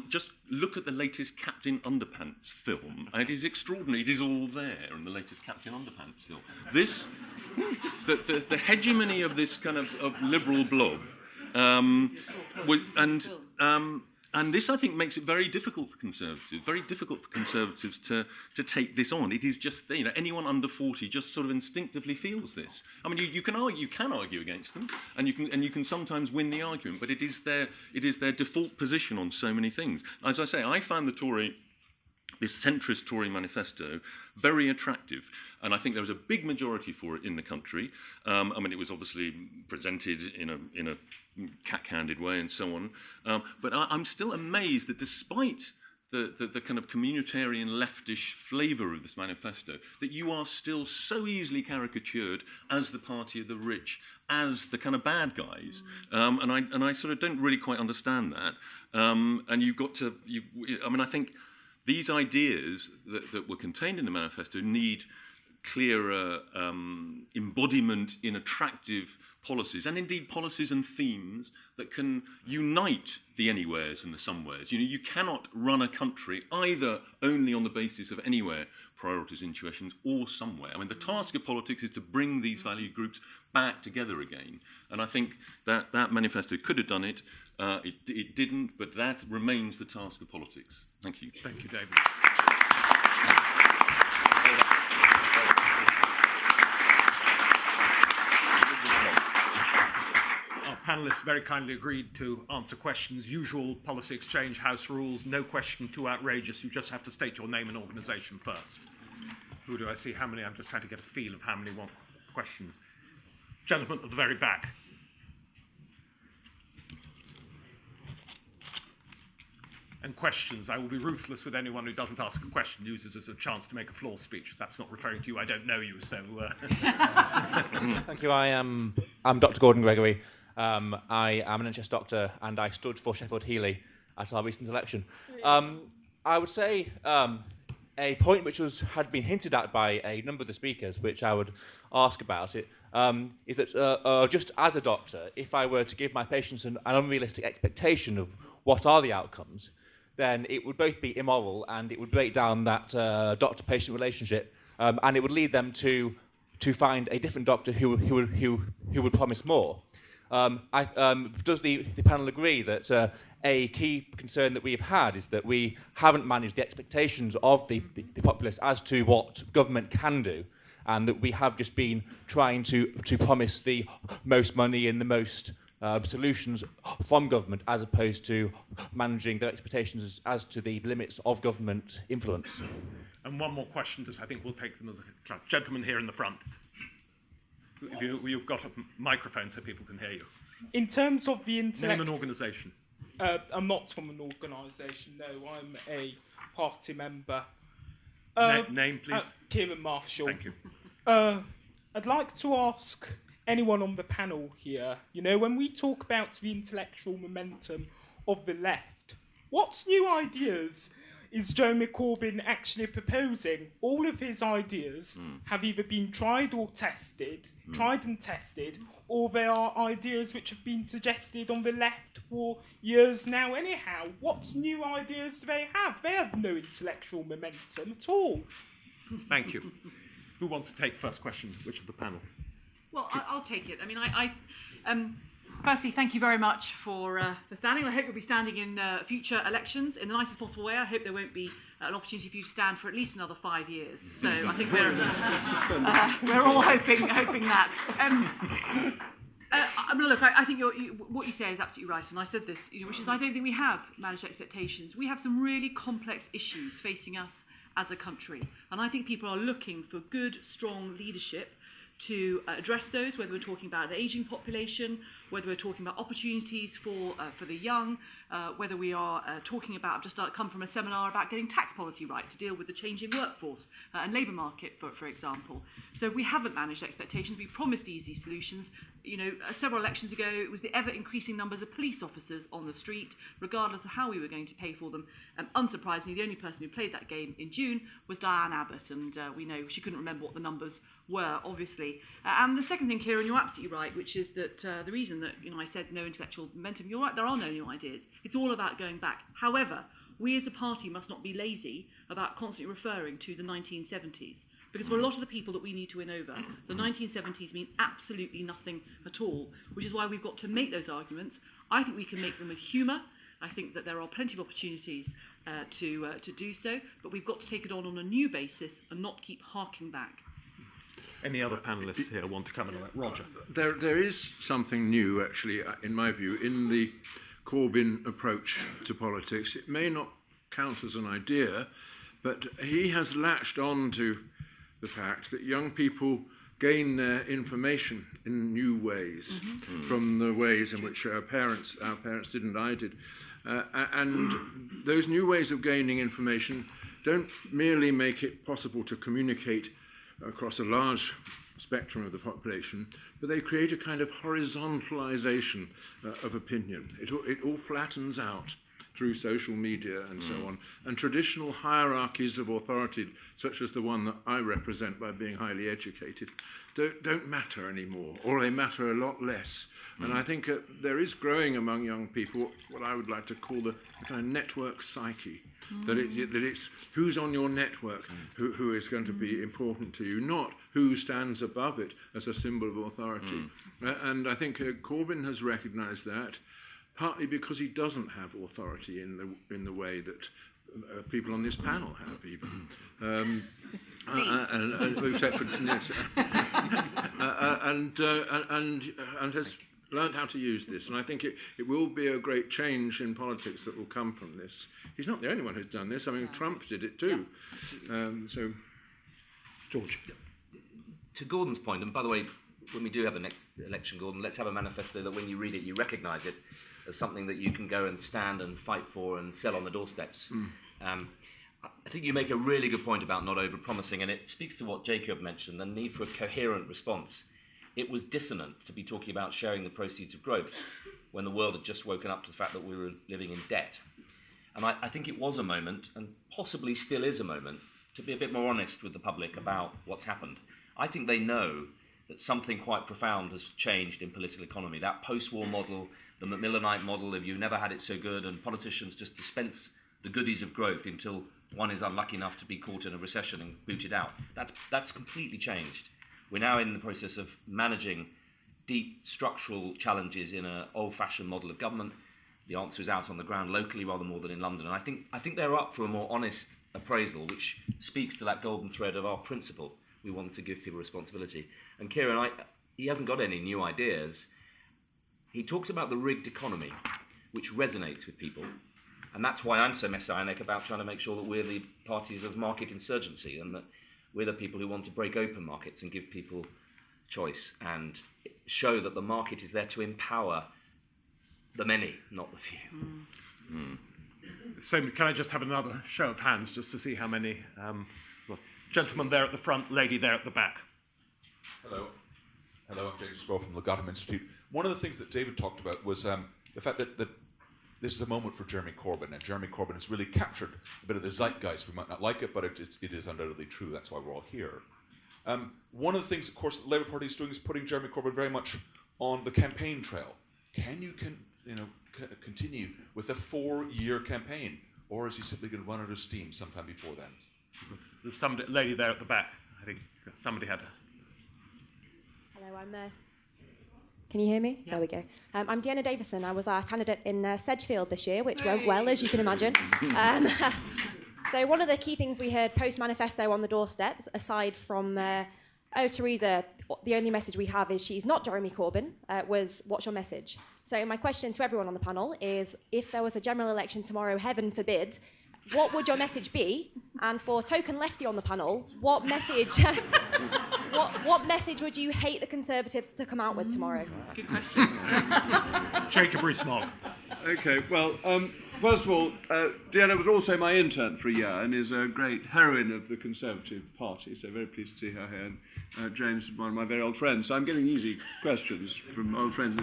Just look at the latest Captain Underpants film. It is extraordinary. It is all there in the latest Captain Underpants film. This, the hegemony of this kind of liberal blob, and this, I think, makes it very difficult for conservatives to take this on. It is just, you know, anyone under 40 just sort of instinctively feels this. I mean, you can argue against them, and you can sometimes win the argument, but it is their default position on so many things. As I say, I found this centrist Tory manifesto very attractive, and I think there was a big majority for it in the country. I mean, it was obviously presented in a cat-handed way and so on, but I'm still amazed that despite the kind of communitarian leftish flavour of this manifesto, that you are still so easily caricatured as the party of the rich, as the kind of bad guys, and I sort of don't really quite understand that. And you've got to, I mean, I think these ideas that were contained in the manifesto need clearer embodiment in attractive policies, and indeed policies and themes that can unite the anywheres and the somewheres. You know, you cannot run a country either only on the basis of anywhere priorities, intuitions, or somewhere. I mean, the task of politics is to bring these value groups back together again. And I think that manifesto could have done it. It didn't, but that remains the task of politics. Thank you. Thank you, David. Our panellists very kindly agreed to answer questions. Usual policy exchange house rules, no question too outrageous. You just have to state your name and organisation first. Who do I see? How many? I'm just trying to get a feel of how many want questions. Gentleman at the very back. And questions. I will be ruthless with anyone who doesn't ask a question, uses as a chance to make a floor speech. That's not referring to you. I don't know you, so... Thank you. I'm Dr. Gordon Gregory. I am an NHS doctor, and I stood for Sheffield Heeley at our recent election. I would say a point which had been hinted at by a number of the speakers, which I would ask about it, is that just as a doctor, if I were to give my patients an unrealistic expectation of what are the outcomes, then it would both be immoral and it would break down that doctor-patient relationship, and it would lead them to find a different doctor who would promise more. Does the panel agree that a key concern that we've had is that we haven't managed the expectations of the populace as to what government can do, and that we have just been trying to promise the most money and the most solutions from government, as opposed to managing their expectations as to the limits of government influence? And one more question, I think we'll take them as a gentleman here in the front. You've got a microphone so people can hear you. In terms of the Name an organisation. I'm not from an organisation, no, I'm a party member. Name, please. Kieran Marshall. Thank you. I'd like to ask anyone on the panel here, you know, when we talk about the intellectual momentum of the left, what new ideas is Jeremy Corbyn actually proposing? All of his ideas have either been tried and tested, or they are ideas which have been suggested on the left for years now anyhow. What new ideas do they have? They have no intellectual momentum at all. Thank you. Who wants to take first question? Which of the panel? Well, I'll take it. I mean, firstly, thank you very much for standing. I hope you'll be standing in future elections in the nicest possible way. I hope there won't be an opportunity for you to stand for at least another 5 years. So I think we're all hoping that. I mean, look, I think what you say is absolutely right, and I said this, which is I don't think we have managed expectations. We have some really complex issues facing us as a country, and I think people are looking for good, strong leadership to address those, whether we're talking about an ageing population, whether we're talking about opportunities for the young, whether we are talking about, I've just come from a seminar about getting tax policy right to deal with the changing workforce and labour market, for example. So we haven't managed expectations. We promised easy solutions. You know, several elections ago, it was the ever-increasing numbers of police officers on the street, regardless of how we were going to pay for them. Unsurprisingly, the only person who played that game in June was Diane Abbott, and we know she couldn't remember what the numbers were, obviously. And the second thing, Kieran, you're absolutely right, which is that the reason that I said no intellectual momentum, you're right, there are no new ideas. It's all about going back. However, we as a party must not be lazy about constantly referring to the 1970s. Because for a lot of the people that we need to win over, the 1970s mean absolutely nothing at all, which is why we've got to make those arguments. I think we can make them with humour. I think that there are plenty of opportunities to do so, but we've got to take it on a new basis and not keep harking back. Any other panellists here want to come in on that? Roger. There is something new, actually, in my view, in the Corbyn approach to politics. It may not count as an idea, but he has latched on to the fact that young people gain their information in new ways from the ways in which our parents didn't, I did. And those new ways of gaining information don't merely make it possible to communicate across a large spectrum of the population, but they create a kind of horizontalization of opinion. It all flattens out through social media and so on. And traditional hierarchies of authority, such as the one that I represent by being highly educated, don't matter anymore, or they matter a lot less. And I think there is growing among young people what I would like to call the kind of network psyche, that it's who's on your network who is going to be important to you, not who stands above it as a symbol of authority. And I think Corbyn has recognised that, partly because he doesn't have authority in the way that people on this panel have, even. Except for and has learned how to use this. And I think it will be a great change in politics that will come from this. He's not the only one who's done this. I mean, Trump did it too. So, George. To Gordon's point, and by the way, when we do have the next election, Gordon, let's have a manifesto that when you read it, you recognise it as something that you can go and stand and fight for and sell on the doorsteps. I think you make a really good point about not over-promising, and it speaks to what Jacob mentioned, the need for a coherent response. It was dissonant to be talking about sharing the proceeds of growth when the world had just woken up to the fact that we were living in debt. And I think it was a moment, and possibly still is a moment, to be a bit more honest with the public about what's happened. I think they know that something quite profound has changed in political economy. That post-war model, the Macmillanite model of you've never had it so good, and politicians just dispense the goodies of growth until one is unlucky enough to be caught in a recession and booted out. That's completely changed. We're now in the process of managing deep structural challenges in an old-fashioned model of government. The answer is out on the ground locally rather more than in London. And I think they're up for a more honest appraisal, which speaks to that golden thread of our principle. We want to give people responsibility. And Kieran, he hasn't got any new ideas. He talks about the rigged economy, which resonates with people. And that's why I'm so messianic about trying to make sure that we're the parties of market insurgency and that we're the people who want to break open markets and give people choice and show that the market is there to empower the many, not the few. So can I just have another show of hands just to see how many... gentleman there at the front, lady there at the back. Hello, I'm James Sproul from the Gotham Institute. One of the things that David talked about was the fact that this is a moment for Jeremy Corbyn, and Jeremy Corbyn has really captured a bit of the zeitgeist. We might not like it, but it is undoubtedly true. That's why we're all here. One of the things, of course, the Labour Party is doing is putting Jeremy Corbyn very much on the campaign trail. Can you continue with a 4-year campaign, or is he simply going to run out of steam sometime before then? There's somebody, lady there at the back. I think somebody had a... Hello, Can you hear me? Yeah. There we go. I'm Deanna Davison. I was our candidate in Sedgefield this year, which went well, as you can imagine. So one of the key things we heard post-manifesto on the doorsteps, aside from, Theresa, the only message we have is she's not Jeremy Corbyn, was what's your message? So my question to everyone on the panel is, if there was a general election tomorrow, heaven forbid, what would your message be? And for token lefty on the panel, what message what message would you hate the Conservatives to come out with tomorrow? Good question. Jacob Rees-Mogg. Okay, well, first of all, Deanna was also my intern for a year and is a great heroine of the Conservative Party, so very pleased to see her here. And James is one of my very old friends, so I'm getting easy questions from old friends.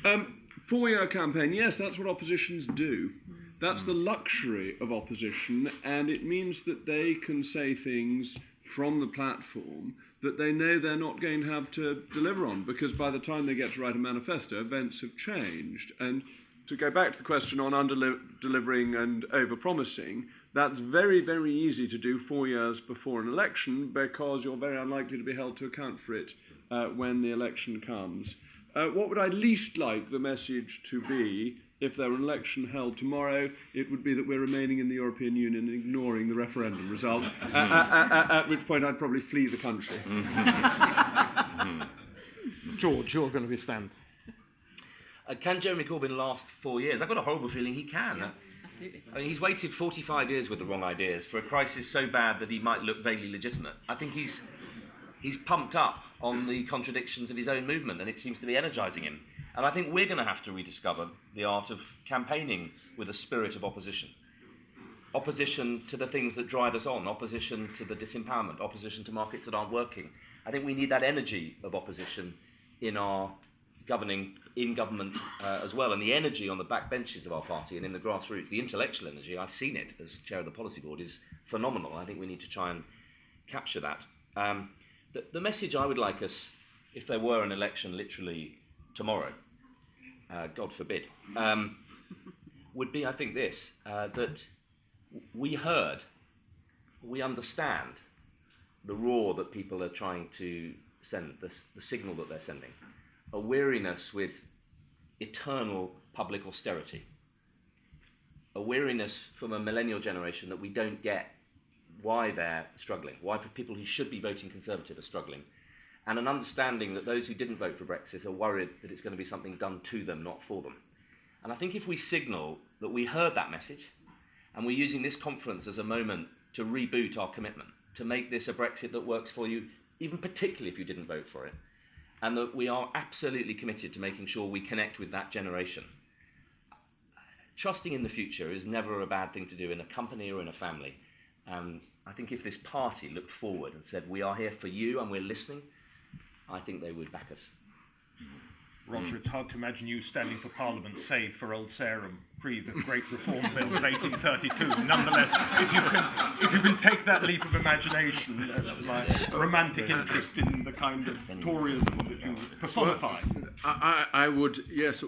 4-year campaign, yes, that's what oppositions do. That's the luxury of opposition, and it means that they can say things from the platform that they know they're not going to have to deliver on, because by the time they get to write a manifesto, events have changed. And to go back to the question on under-delivering and over-promising, that's very, very easy to do 4 years before an election, because you're very unlikely to be held to account for it when the election comes. What would I least like the message to be? If there were an election held tomorrow, it would be that we're remaining in the European Union and ignoring the referendum result, at which point I'd probably flee the country. George, you're going to be stand. Can Jeremy Corbyn last 4 years? I've got a horrible feeling he can. Yeah, absolutely. I mean, he's waited 45 years with the wrong ideas for a crisis so bad that he might look vaguely legitimate. I think he's pumped up on the contradictions of his own movement, and it seems to be energising him. And I think we're going to have to rediscover the art of campaigning with a spirit of opposition. Opposition to the things that drive us on, opposition to the disempowerment, opposition to markets that aren't working. I think we need that energy of opposition in our government as well, and the energy on the backbenches of our party and in the grassroots, the intellectual energy, I've seen it as chair of the policy board, is phenomenal. I think we need to try and capture that. The message I would like us, if there were an election literally tomorrow, God forbid, would be, I think, this, that we understand the roar that people are trying to send, the signal that they're sending, a weariness with eternal public austerity, a weariness from a millennial generation that we don't get why they're struggling, why people who should be voting Conservative are struggling, and an understanding that those who didn't vote for Brexit are worried that it's going to be something done to them, not for them. And I think if we signal that we heard that message, and we're using this conference as a moment to reboot our commitment, to make this a Brexit that works for you, even particularly if you didn't vote for it, and that we are absolutely committed to making sure we connect with that generation. Trusting in the future is never a bad thing to do in a company or in a family. And I think if this party looked forward and said, we are here for you and we're listening, I think they would back us. Roger, it's hard to imagine you standing for Parliament, save for Old Sarum, pre the Great Reform Bill of 1832. Nonetheless, if you can take that leap of imagination, my romantic interest in the kind of Toryism that you personify. I would, yes,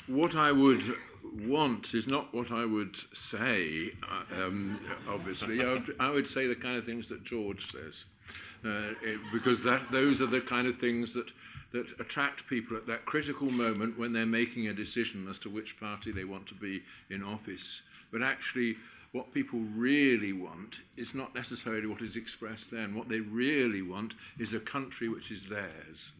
what I would want is not what I would say, obviously. I would say the kind of things that George says, because those are the kind of things that attract people at that critical moment when they're making a decision as to which party they want to be in office. But actually, what people really want is not necessarily what is expressed then. What they really want is a country which is theirs.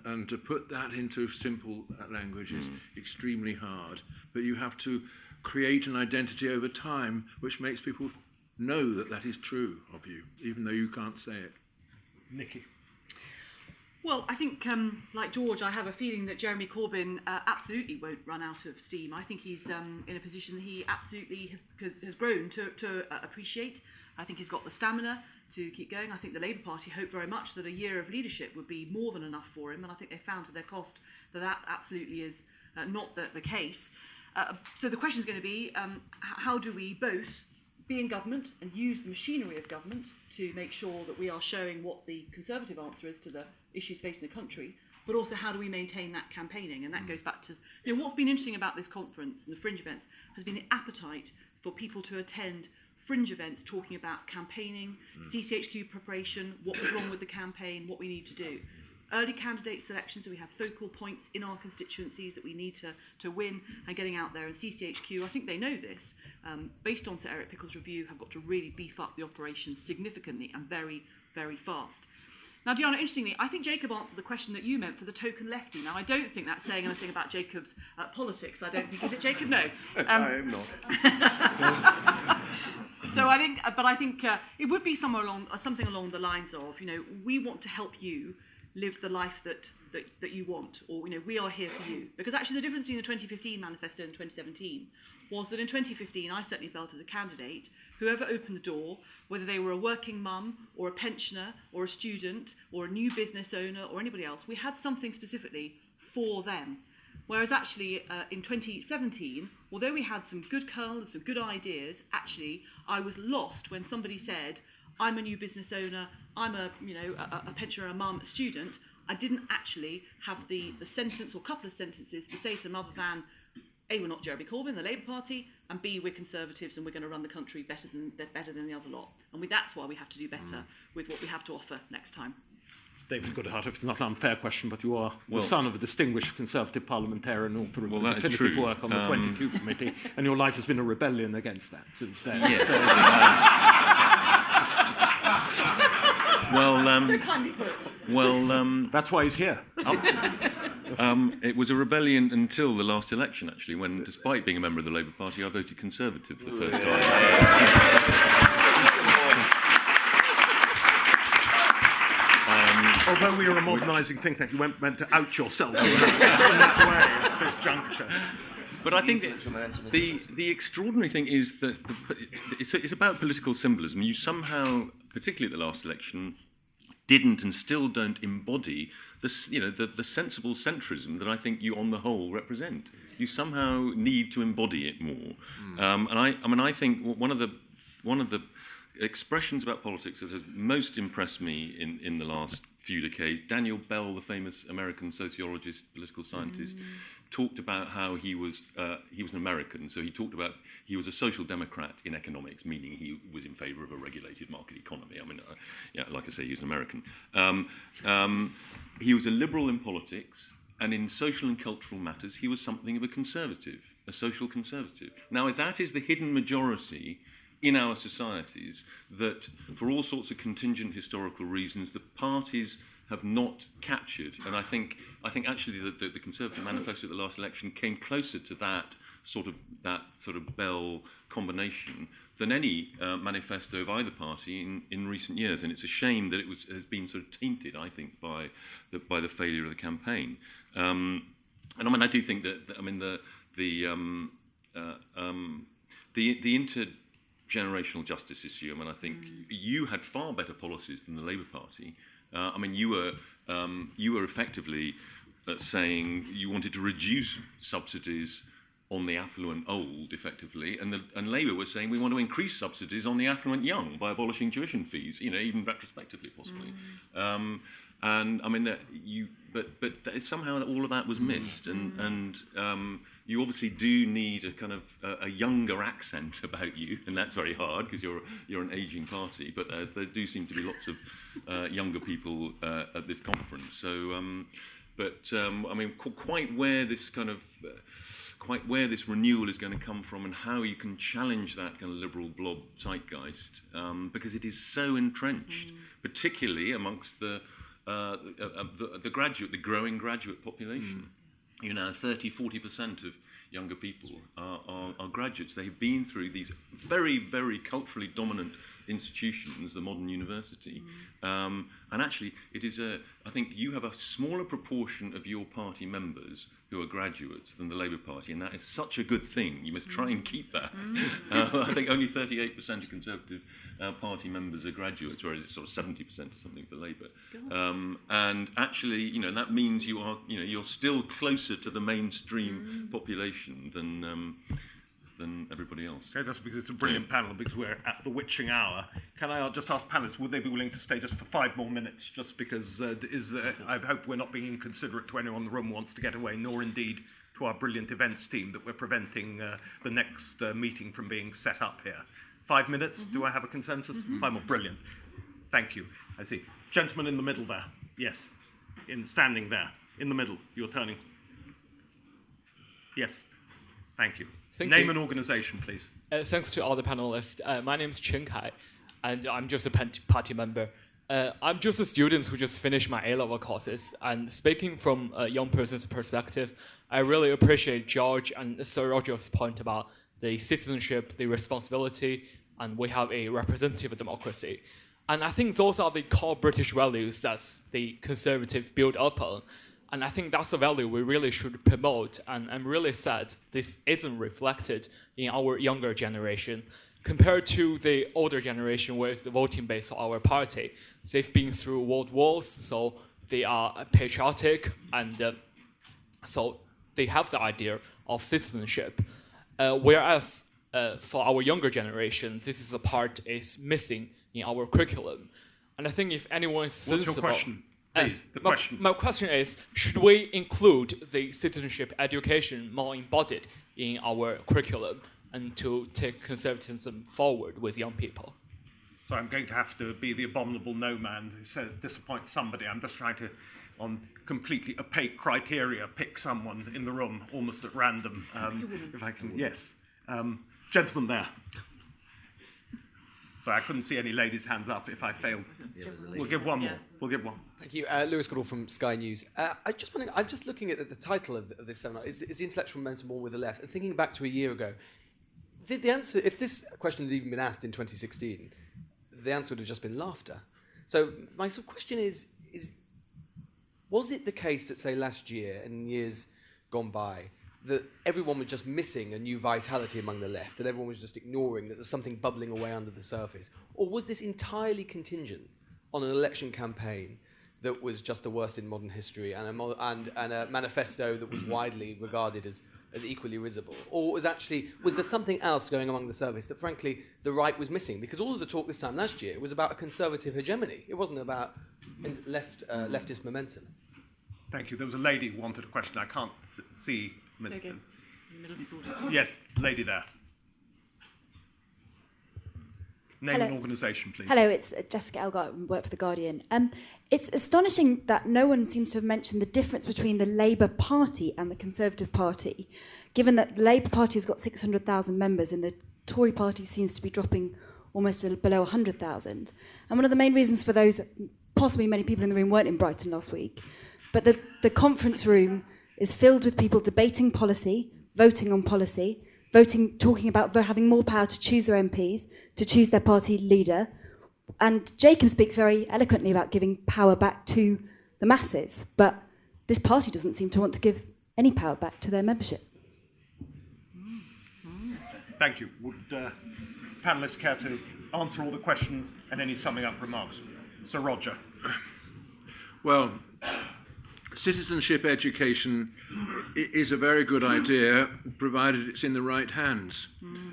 And to put that into simple language is extremely hard. But you have to create an identity over time which makes people know that that is true of you, even though you can't say it. Nicky. Well, I think, like George, I have a feeling that Jeremy Corbyn absolutely won't run out of steam. I think he's in a position that he absolutely has grown to appreciate. I think he's got the stamina to keep going. I think the Labour Party hope very much that a year of leadership would be more than enough for him, and I think they found to their cost that that absolutely is not the case. So the question is going to be, how do we both be in government and use the machinery of government to make sure that we are showing what the Conservative answer is to the issues facing the country, but also how do we maintain that campaigning? And that goes back to, what's been interesting about this conference and the fringe events has been the appetite for people to attend fringe events talking about campaigning, CCHQ preparation, what was wrong with the campaign, what we need to do. Early candidate selection, so we have focal points in our constituencies that we need to win, and getting out there. And CCHQ, I think they know this, based on Sir Eric Pickle's review, have got to really beef up the operation significantly and very, very fast. Now, Diana, interestingly, I think Jacob answered the question that you meant for the token lefty. Now, I don't think that's saying anything about Jacob's politics. I don't think. Is it, Jacob? No. I am not. So I think, but I think it would be something along the lines of, we want to help you live the life that you want, or we are here for you. Because actually the difference between the 2015 manifesto and 2017 was that in 2015 I certainly felt as a candidate, whoever opened the door, whether they were a working mum or a pensioner or a student or a new business owner or anybody else, we had something specifically for them. Whereas actually in 2017, although we had some good kernels, some good ideas, actually I was lost when somebody said, I'm a new business owner, I'm a pensioner, a mum, a student. I didn't actually have the sentence or couple of sentences to say to them other than, A, we're not Jeremy Corbyn, the Labour Party, and B, we're Conservatives and we're going to run the country better than the other lot. And that's why we have to do better with what we have to offer next time. David Goodhart, if it's not an unfair question, but you are the son of a distinguished Conservative parliamentarian, author of definitive work on the 22 committee, and your life has been a rebellion against that since then. Yes. So kindly put. That's why he's here. It was a rebellion until the last election, actually, when, despite being a member of the Labour Party, I voted Conservative for the first time. Although we are a modernising think tank, you weren't meant to out yourself in that way at this juncture. But I think the extraordinary thing is that it's about political symbolism. You somehow, particularly at the last election, didn't and still don't embody the sensible centrism that I think you, on the whole, represent. You somehow need to embody it more. And I think one of the expressions about politics that has most impressed me in the last few decades, Daniel Bell, the famous American sociologist, political scientist, talked about how he was an American. So he talked about he was a social democrat in economics, meaning he was in favour of a regulated market economy. I mean, like I say, he was an American. He was a liberal in politics, and in social and cultural matters, he was something of a conservative, a social conservative. Now, that is the hidden majority in our societies that, for all sorts of contingent historical reasons, the parties have not captured. And I think actually the Conservative manifesto at the last election came closer to that sort of Bell combination than any manifesto of either party in recent years. And it's a shame that has been sort of tainted, I think, by the failure of the campaign. And I mean, I do think that the intergenerational justice issue. I mean, I think you had far better policies than the Labour Party. I mean, you were effectively saying you wanted to reduce subsidies on the affluent old, effectively, and Labour was saying we want to increase subsidies on the affluent young by abolishing tuition fees, even retrospectively, possibly. And I mean, but somehow all of that was missed, and you obviously do need a kind of a younger accent about you, and that's very hard because you're an ageing party. But there do seem to be lots of younger people at this conference. So, I mean, quite where this renewal is going to come from, and how you can challenge that kind of liberal blob zeitgeist, because it is so entrenched, particularly amongst the growing graduate population. 30-40% of younger people are graduates. They've been through these very, very culturally dominant institutions, the modern university. And actually, I think you have a smaller proportion of your party members who are graduates than the Labour Party, and that is such a good thing. You must try and keep that. I think only 38% of Conservative Party members are graduates, whereas it's sort of 70% or something for Labour. And actually, that means you're still closer to the mainstream population than everybody else. Okay, that's because it's a brilliant panel, because we're at the witching hour. Can I just ask panelists, would they be willing to stay just for 5 more minutes, just because I hope we're not being inconsiderate to anyone in the room who wants to get away, nor indeed to our brilliant events team that we're preventing the next meeting from being set up here. 5 minutes, do I have a consensus? 5 more, brilliant. Thank you. I see. Gentleman in the middle there. Yes, standing there, in the middle, you're turning. Yes, thank you. Name and organisation, please. Thanks to all the panelists. My name is Chen Kai, and I'm just a party member. I'm just a student who just finished my A-level courses, and speaking from a young person's perspective, I really appreciate George and Sir Roger's point about the citizenship, the responsibility, and we have a representative democracy. And I think those are the core British values that the Conservatives build up on. And I think that's a value we really should promote. And I'm really sad this isn't reflected in our younger generation. Compared to the older generation, where it's the voting base of our party, they've been through world wars, so they are patriotic, and so they have the idea of citizenship. Whereas for our younger generation, this is a part is missing in our curriculum. And I think if anyone is sensible... What's your question? Please, the question. My question is, should we include the citizenship education more embodied in our curriculum and to take conservatism forward with young people? So I'm going to have to be the abominable no man who says disappoints somebody. I'm just trying to, on completely opaque criteria, pick someone in the room almost at random. If I can, yes. Gentleman there. So I couldn't see any ladies' hands up if I failed. We'll give one more. We'll give one. Thank you. Lewis Goodall from Sky News. I'm just looking at the title of this seminar. Is the intellectual momentum more with the left? And thinking back to a year ago, the answer, if this question had even been asked in 2016, the answer would have just been laughter. So my sort of question is was it the case that, say, last year and years gone by, that everyone was just missing a new vitality among the left, that everyone was just ignoring that there's something bubbling away under the surface? Or was this entirely contingent on an election campaign that was just the worst in modern history and a manifesto that was widely regarded as equally risible? Or was there something else going among the surface that, frankly, the right was missing? Because all of the talk this time last year was about a conservative hegemony. It wasn't about leftist momentum. Thank you. There was a lady who wanted a question. I can't see... Okay. Yes, lady there. Name Hello. and organisation, please. Hello, it's Jessica Elgart, and work for The Guardian. It's astonishing that no one seems to have mentioned the difference between the Labour Party and the Conservative Party, given that the Labour Party has got 600,000 members and the Tory Party seems to be dropping almost below 100,000. And one of the main reasons for those, possibly many people in the room weren't in Brighton last week, but the conference room is filled with people debating policy, voting on policy, talking about having more power to choose their MPs, to choose their party leader. And Jacob speaks very eloquently about giving power back to the masses, but this party doesn't seem to want to give any power back to their membership. Thank you. Would panellists care to answer all the questions and any summing up remarks? Sir Roger. Well, citizenship education is a very good idea, provided it's in the right hands.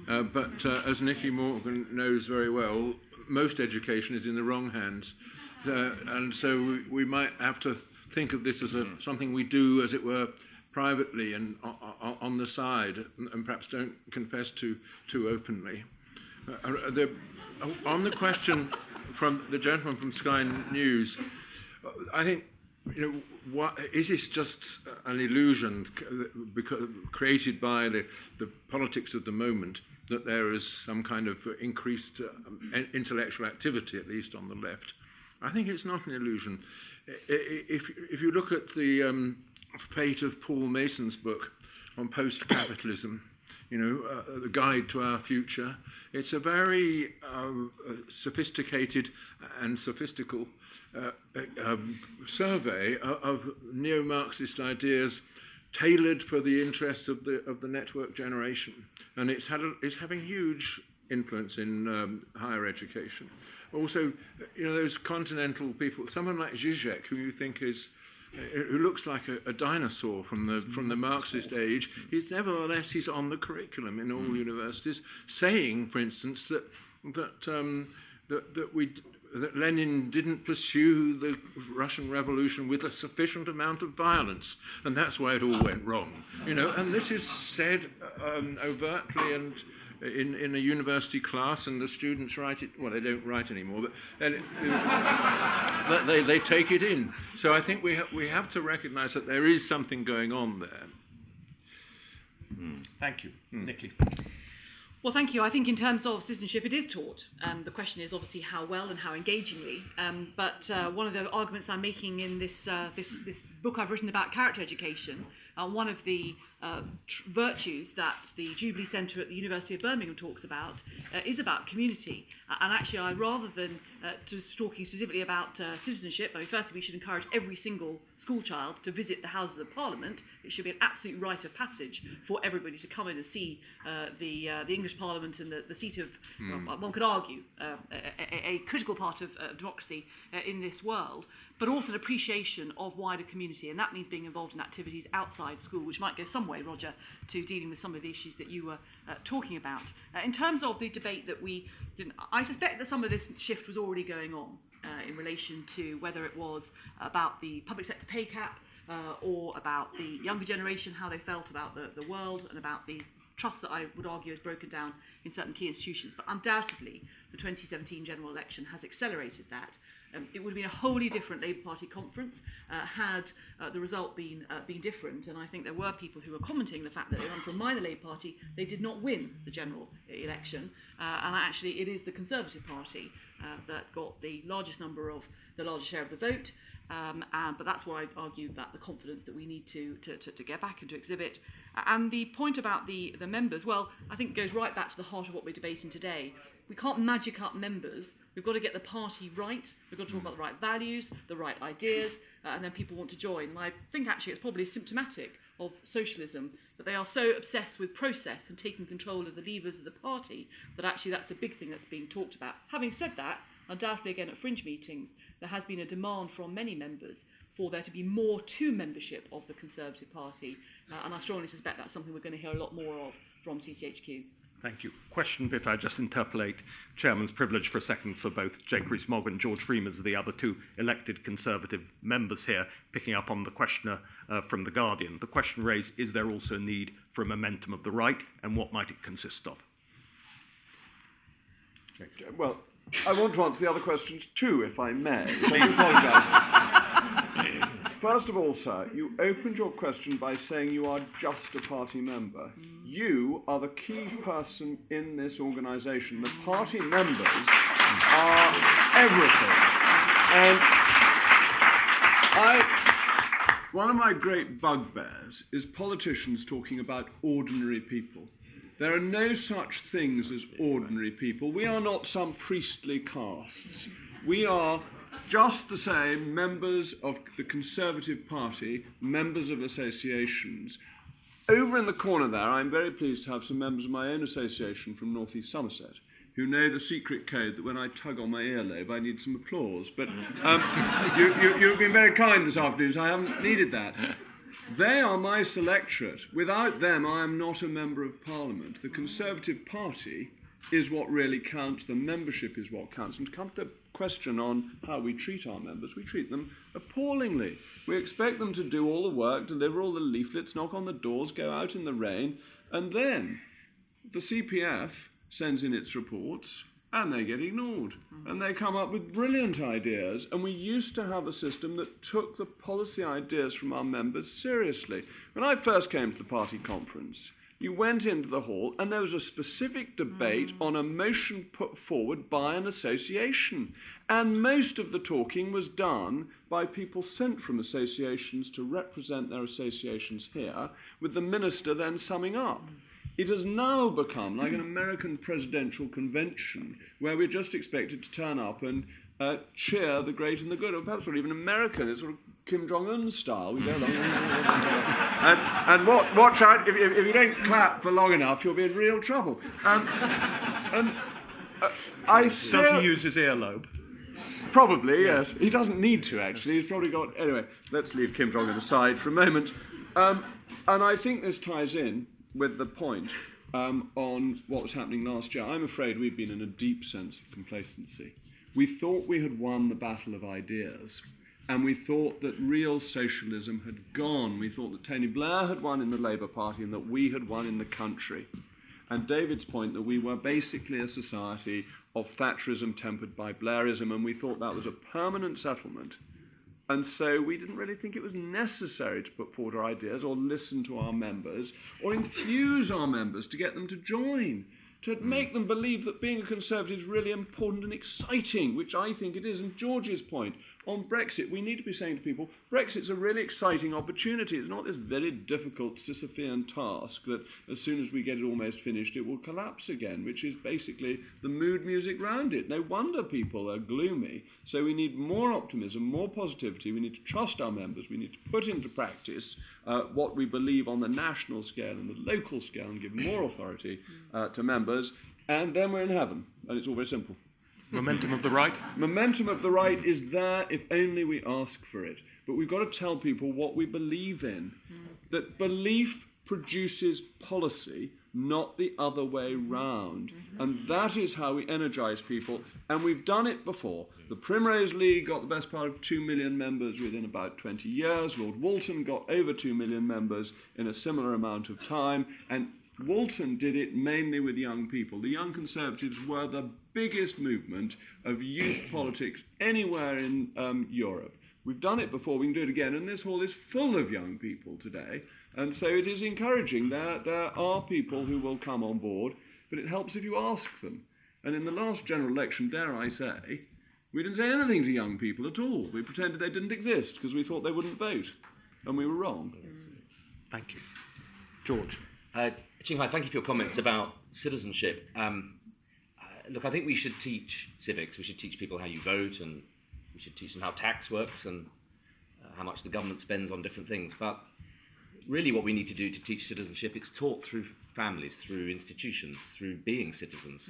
But as Nicky Morgan knows very well, most education is in the wrong hands. And so we might have to think of this as something we do, as it were, privately and on the side, and perhaps don't confess too openly. On the question from the gentleman from Sky News, I think, is this just an illusion created by the politics of the moment, that there is some kind of increased intellectual activity, at least on the left? I think it's not an illusion. If you look at the fate of Paul Mason's book on post-capitalism, the guide to our future, it's a very sophisticated and sophistical survey of neo-Marxist ideas tailored for the interests of the network generation, and it's having huge influence in higher education. Also, those continental people, someone like Zizek, who you think who looks like a dinosaur from the Marxist age, he's on the curriculum in all universities, saying, for instance, that Lenin didn't pursue the Russian Revolution with a sufficient amount of violence, and that's why it all went wrong. And this is said overtly and in a university class, and the students write it. Well, they don't write anymore, but they take it in. So I think we have to recognise that there is something going on there. Thank you, Nicky. Well, thank you. I think in terms of citizenship, it is taught. The question is obviously how well and how engagingly. But one of the arguments I'm making in this book I've written about character education, one of the virtues that the Jubilee Centre at the University of Birmingham talks about is about community. And actually, rather than just talking specifically about citizenship, I mean, firstly, we should encourage every single school child to visit the Houses of Parliament. It should be an absolute rite of passage for everybody to come in and see the English Parliament and the seat of, well, one could argue, a critical part of democracy in this world, but also an appreciation of wider community. And that means being involved in activities outside school, which might go some way, Roger, to dealing with some of the issues that you were talking about. In terms of the debate that we didn't, I suspect that some of this shift was already going on in relation to whether it was about the public sector pay cap or about the younger generation, how they felt about the world and about the trust that I would argue has broken down in certain key institutions. But undoubtedly, the 2017 general election has accelerated that. It would have been a wholly different Labour Party conference had the result been different. And I think there were people who were commenting the fact that they run to remind the Labour Party they did not win the general election. And actually, it is the Conservative Party that got the largest share of the vote. But that's why I argue that the confidence that we need to get back and to exhibit. And the point about the members, well, I think goes right back to the heart of what we're debating today. We can't magic up members. We've got to get the party right. We've got to talk about the right values, the right ideas, and then people want to join. And I think actually it's probably symptomatic of socialism that they are so obsessed with process and taking control of the levers of the party that actually that's a big thing that's being talked about. Having said that, undoubtedly again at fringe meetings, there has been a demand from many members for there to be more to membership of the Conservative Party. And I strongly suspect that's something we're going to hear a lot more of from CCHQ. Thank you. Question, if I just interpolate Chairman's privilege for a second for both Jake Rees-Mogg and George Freeman as the other two elected Conservative members here, picking up on the questioner from The Guardian. The question raised, is there also a need for a momentum of the right, and what might it consist of? Well, I want to answer the other questions too, if I may. So I apologise. First of all, sir, you opened your question by saying you are just a party member. You are the key person in this organisation. The party members are everything. And one of my great bugbears is politicians talking about ordinary people. There are no such things as ordinary people. We are not some priestly castes. We are just the same members of the Conservative Party, members of associations. Over in the corner there, I'm very pleased to have some members of my own association from North East Somerset who know the secret code that when I tug on my earlobe, I need some applause. But you've been very kind this afternoon, so I haven't needed that. They are my selectorate. Without them, I am not a member of Parliament. The Conservative Party is what really counts. The membership is what counts. And to come to the question on how we treat our members, we treat them appallingly. We expect them to do all the work, deliver all the leaflets, knock on the doors, go out in the rain, and then the CPF sends in its reports and they get ignored. And they come up with brilliant ideas. And we used to have a system that took the policy ideas from our members seriously. When I first came to the party conference, you went into the hall and there was a specific debate on a motion put forward by an association. And most of the talking was done by people sent from associations to represent their associations here, with the minister then summing up. It has now become like an American presidential convention where we're just expected to turn up and cheer the great and the good, or perhaps not even American. It's sort of Kim Jong-un style. We go along. and watch out, if you don't clap for long enough, you'll be in real trouble. Does he use his earlobe? Probably, yes. He doesn't need to, actually. He's probably got... Anyway, let's leave Kim Jong-un aside for a moment. And I think this ties in with the point on what was happening last year. I'm afraid we've been in a deep sense of complacency. We thought we had won the battle of ideas, and we thought that real socialism had gone. We thought that Tony Blair had won in the Labour Party and that we had won in the country. And David's point that we were basically a society of Thatcherism tempered by Blairism, and we thought that was a permanent settlement. And so we didn't really think it was necessary to put forward our ideas or listen to our members or enthuse our members to get them to join, to make them believe that being a Conservative is really important and exciting, which I think it is. And George's point on Brexit, we need to be saying to people, Brexit's a really exciting opportunity. It's not this very difficult Sisyphean task that as soon as we get it almost finished, it will collapse again, which is basically the mood music round it. No wonder people are gloomy. So we need more optimism, more positivity. We need to trust our members. We need to put into practice what we believe on the national scale and the local scale and give more authority to members, and then we're in heaven. And it's all very simple. Momentum of the right? Momentum of the right is there if only we ask for it. But we've got to tell people what we believe in. That belief produces policy, not the other way round. And that is how we energise people. And we've done it before. The Primrose League got the best part of 2 million members within about 20 years. Lord Walton got over 2 million members in a similar amount of time. And Walton did it mainly with young people. The Young Conservatives were the biggest movement of youth politics anywhere in Europe. We've done it before, we can do it again, and this hall is full of young people today. And so it is encouraging. There are people who will come on board, but it helps if you ask them. And in the last general election, dare I say, we didn't say anything to young people at all. We pretended they didn't exist because we thought they wouldn't vote. And we were wrong. Thank you. George. Qinghai, thank you for your comments about citizenship. Look, I think we should teach civics. We should teach people how you vote, and we should teach them how tax works and how much the government spends on different things. But really what we need to do to teach citizenship, it's taught through families, through institutions, through being citizens.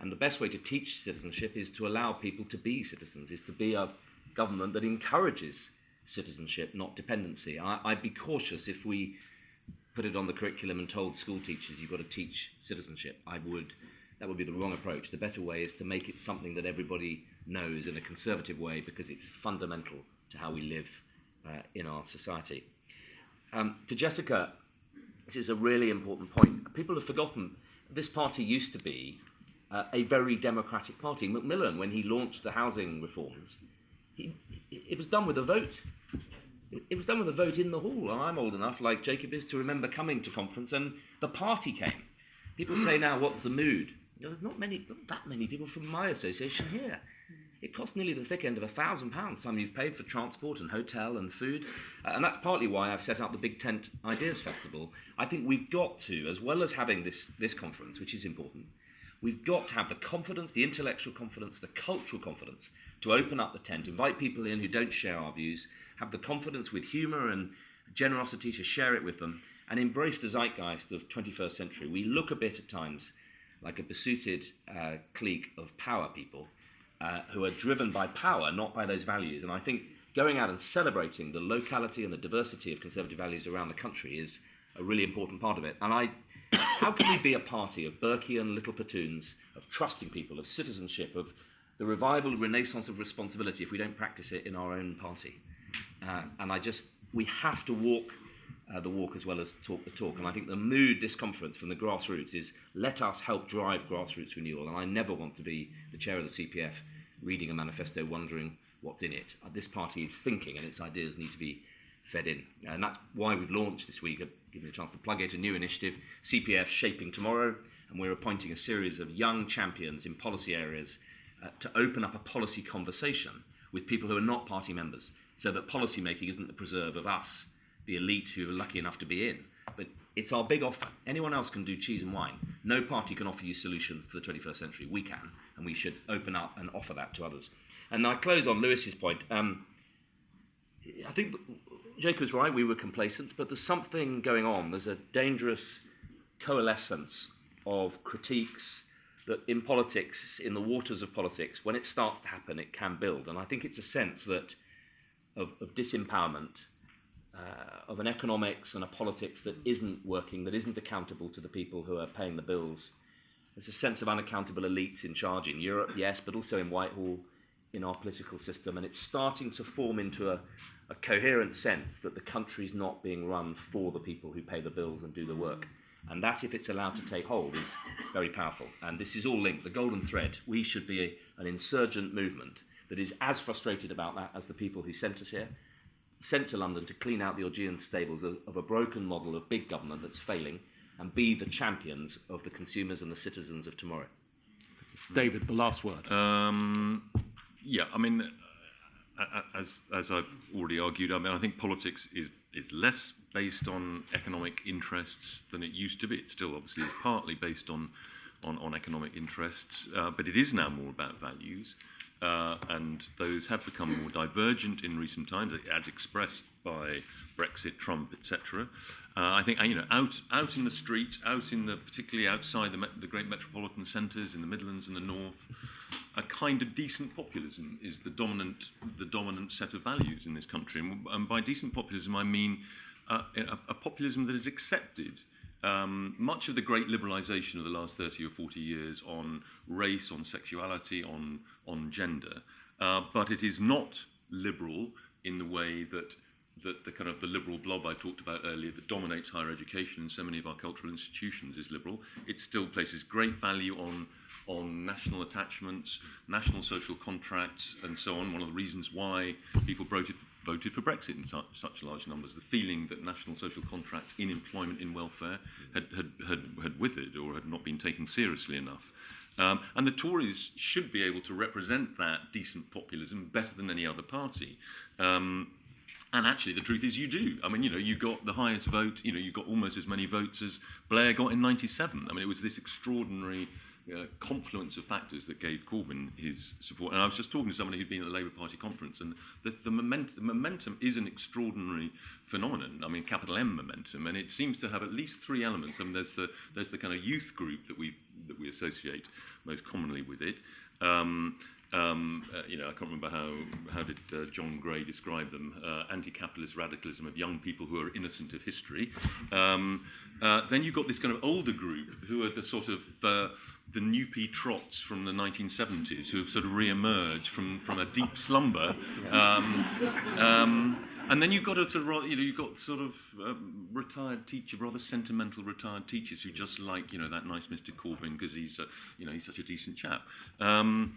And the best way to teach citizenship is to allow people to be citizens, is to be a government that encourages citizenship, not dependency. I'd be cautious if we put it on the curriculum and told school teachers you've got to teach citizenship. That would be the wrong approach. The better way is to make it something that everybody knows in a conservative way, because it's fundamental to how we live in our society. To Jessica, this is a really important point. People have forgotten this party used to be a very democratic party. Macmillan, when he launched the housing reforms, it was done with a vote. It was done with a vote in the hall, and I'm old enough, like Jacob is, to remember coming to conference and the party came. People say now, what's the mood? There's not that many people from my association here. It costs nearly the thick end of £1,000 time you've paid for transport and hotel and food. And that's partly why I've set up the Big Tent Ideas Festival. I think we've got to, as well as having this conference, which is important, we've got to have the confidence, the intellectual confidence, the cultural confidence to open up the tent, invite people in who don't share our views, have the confidence with humour and generosity to share it with them, and embrace the zeitgeist of 21st century. We look a bit at times like a besooted clique of power people who are driven by power, not by those values. And I think going out and celebrating the locality and the diversity of conservative values around the country is a really important part of it. And how can we be a party of Burkean little platoons, of trusting people, of citizenship, of the revival, renaissance of responsibility if we don't practice it in our own party? We have to walk the walk as well as talk the talk. And I think the mood this conference from the grassroots is let us help drive grassroots renewal. And I never want to be the chair of the CPF reading a manifesto wondering what's in it. This party is thinking, and its ideas need to be fed in. And that's why we've launched this week, giving me a chance to plug it, a new initiative, CPF Shaping Tomorrow. And we're appointing a series of young champions in policy areas to open up a policy conversation with people who are not party members, so that policy making isn't the preserve of us, the elite who are lucky enough to be in, but it's our big offer. Anyone else can do cheese and wine. No party can offer you solutions to the 21st century. We can, and we should open up and offer that to others. And I close on Lewis's point. I think Jacob's right, we were complacent, but there's something going on. There's a dangerous coalescence of critiques that in politics, in the waters of politics, when it starts to happen, it can build. And I think it's a sense that of disempowerment, of an economics and a politics that isn't working, that isn't accountable to the people who are paying the bills. There's a sense of unaccountable elites in charge in Europe, yes, but also in Whitehall, in our political system. And it's starting to form into a coherent sense that the country's not being run for the people who pay the bills and do the work. And that, if it's allowed to take hold, is very powerful. And this is all linked. The golden thread. We should be an insurgent movement that is as frustrated about that as the people who sent us here, sent to London to clean out the Augean stables of a broken model of big government that's failing, and be the champions of the consumers and the citizens of tomorrow. David, the last word. Yeah, I mean, as I've already argued, I mean, I think politics is less based on economic interests than it used to be. It still obviously is partly based on economic interests, but it is now more about values, and those have become more divergent in recent times, as expressed by Brexit, Trump, etc. I think out in the street, particularly outside the great metropolitan centres in the Midlands and the North, a kind of decent populism is the dominant set of values in this country, and by decent populism I mean a populism that is accepted. Much of the great liberalisation of the last 30 or 40 years on race, on sexuality, on gender, but it is not liberal in the way that the kind of the liberal blob I talked about earlier that dominates higher education and so many of our cultural institutions is liberal. It still places great value on national attachments, national social contracts, and so on. One of the reasons why people voted for Brexit in such large numbers, the feeling that national social contracts in employment, in welfare, had withered or had not been taken seriously enough. And the Tories should be able to represent that decent populism better than any other party. And actually, the truth is you do. I mean, you got the highest vote, you got almost as many votes as Blair got in 97. I mean, it was this extraordinary confluence of factors that gave Corbyn his support. And I was just talking to somebody who'd been at the Labour Party conference, and the momentum is an extraordinary phenomenon. I mean, capital M momentum, and it seems to have at least three elements. I mean, there's the kind of youth group that we associate most commonly with it. I can't remember how did John Gray describe them? Anti-capitalist radicalism of young people who are innocent of history. Then you've got this kind of older group who are the sort of the Newpie trots from the 1970s who have sort of re-emerged from a deep slumber. And then you've got retired teacher, rather sentimental retired teachers who just like that nice Mr. Corbyn because he's such a decent chap. I mean,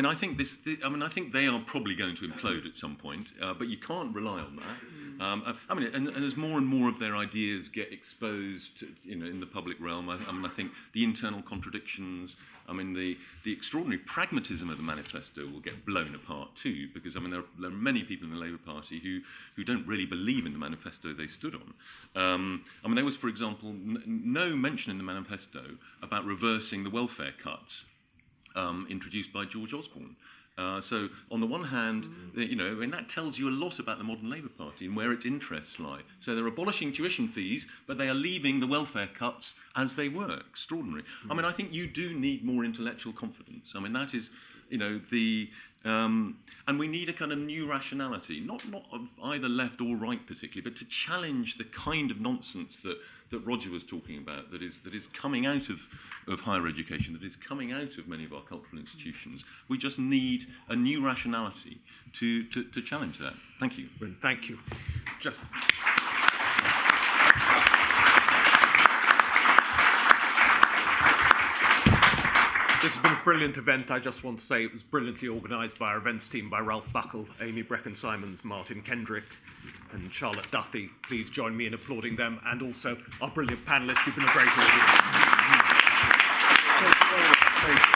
I think I think they are probably going to implode at some point, but you can't rely on that. I mean, and as more and more of their ideas get exposed, in the public realm, I mean, I think the internal contradictions. I mean, the extraordinary pragmatism of the manifesto will get blown apart too, because I mean there are many people in the Labour Party who don't really believe in the manifesto they stood on. I mean, there was, for example, no mention in the manifesto about reversing the welfare cuts introduced by George Osborne. So on the one hand, and that tells you a lot about the modern Labour Party and where its interests lie. So they're abolishing tuition fees, but they are leaving the welfare cuts as they were. Extraordinary. I mean, I think you do need more intellectual confidence. I mean, that is, and we need a kind of new rationality, not of either left or right particularly, but to challenge the kind of nonsense that Roger was talking about, that is coming out of higher education, that is coming out of many of our cultural institutions. We just need a new rationality to challenge that. Thank you. Thank you. This has been a brilliant event. I just want to say it was brilliantly organised by our events team, by Ralph Buckle, Amy Brecken-Simons, Martin Kendrick, and Charlotte Duthie. Please join me in applauding them, and also our brilliant panellists. You've been a great audience.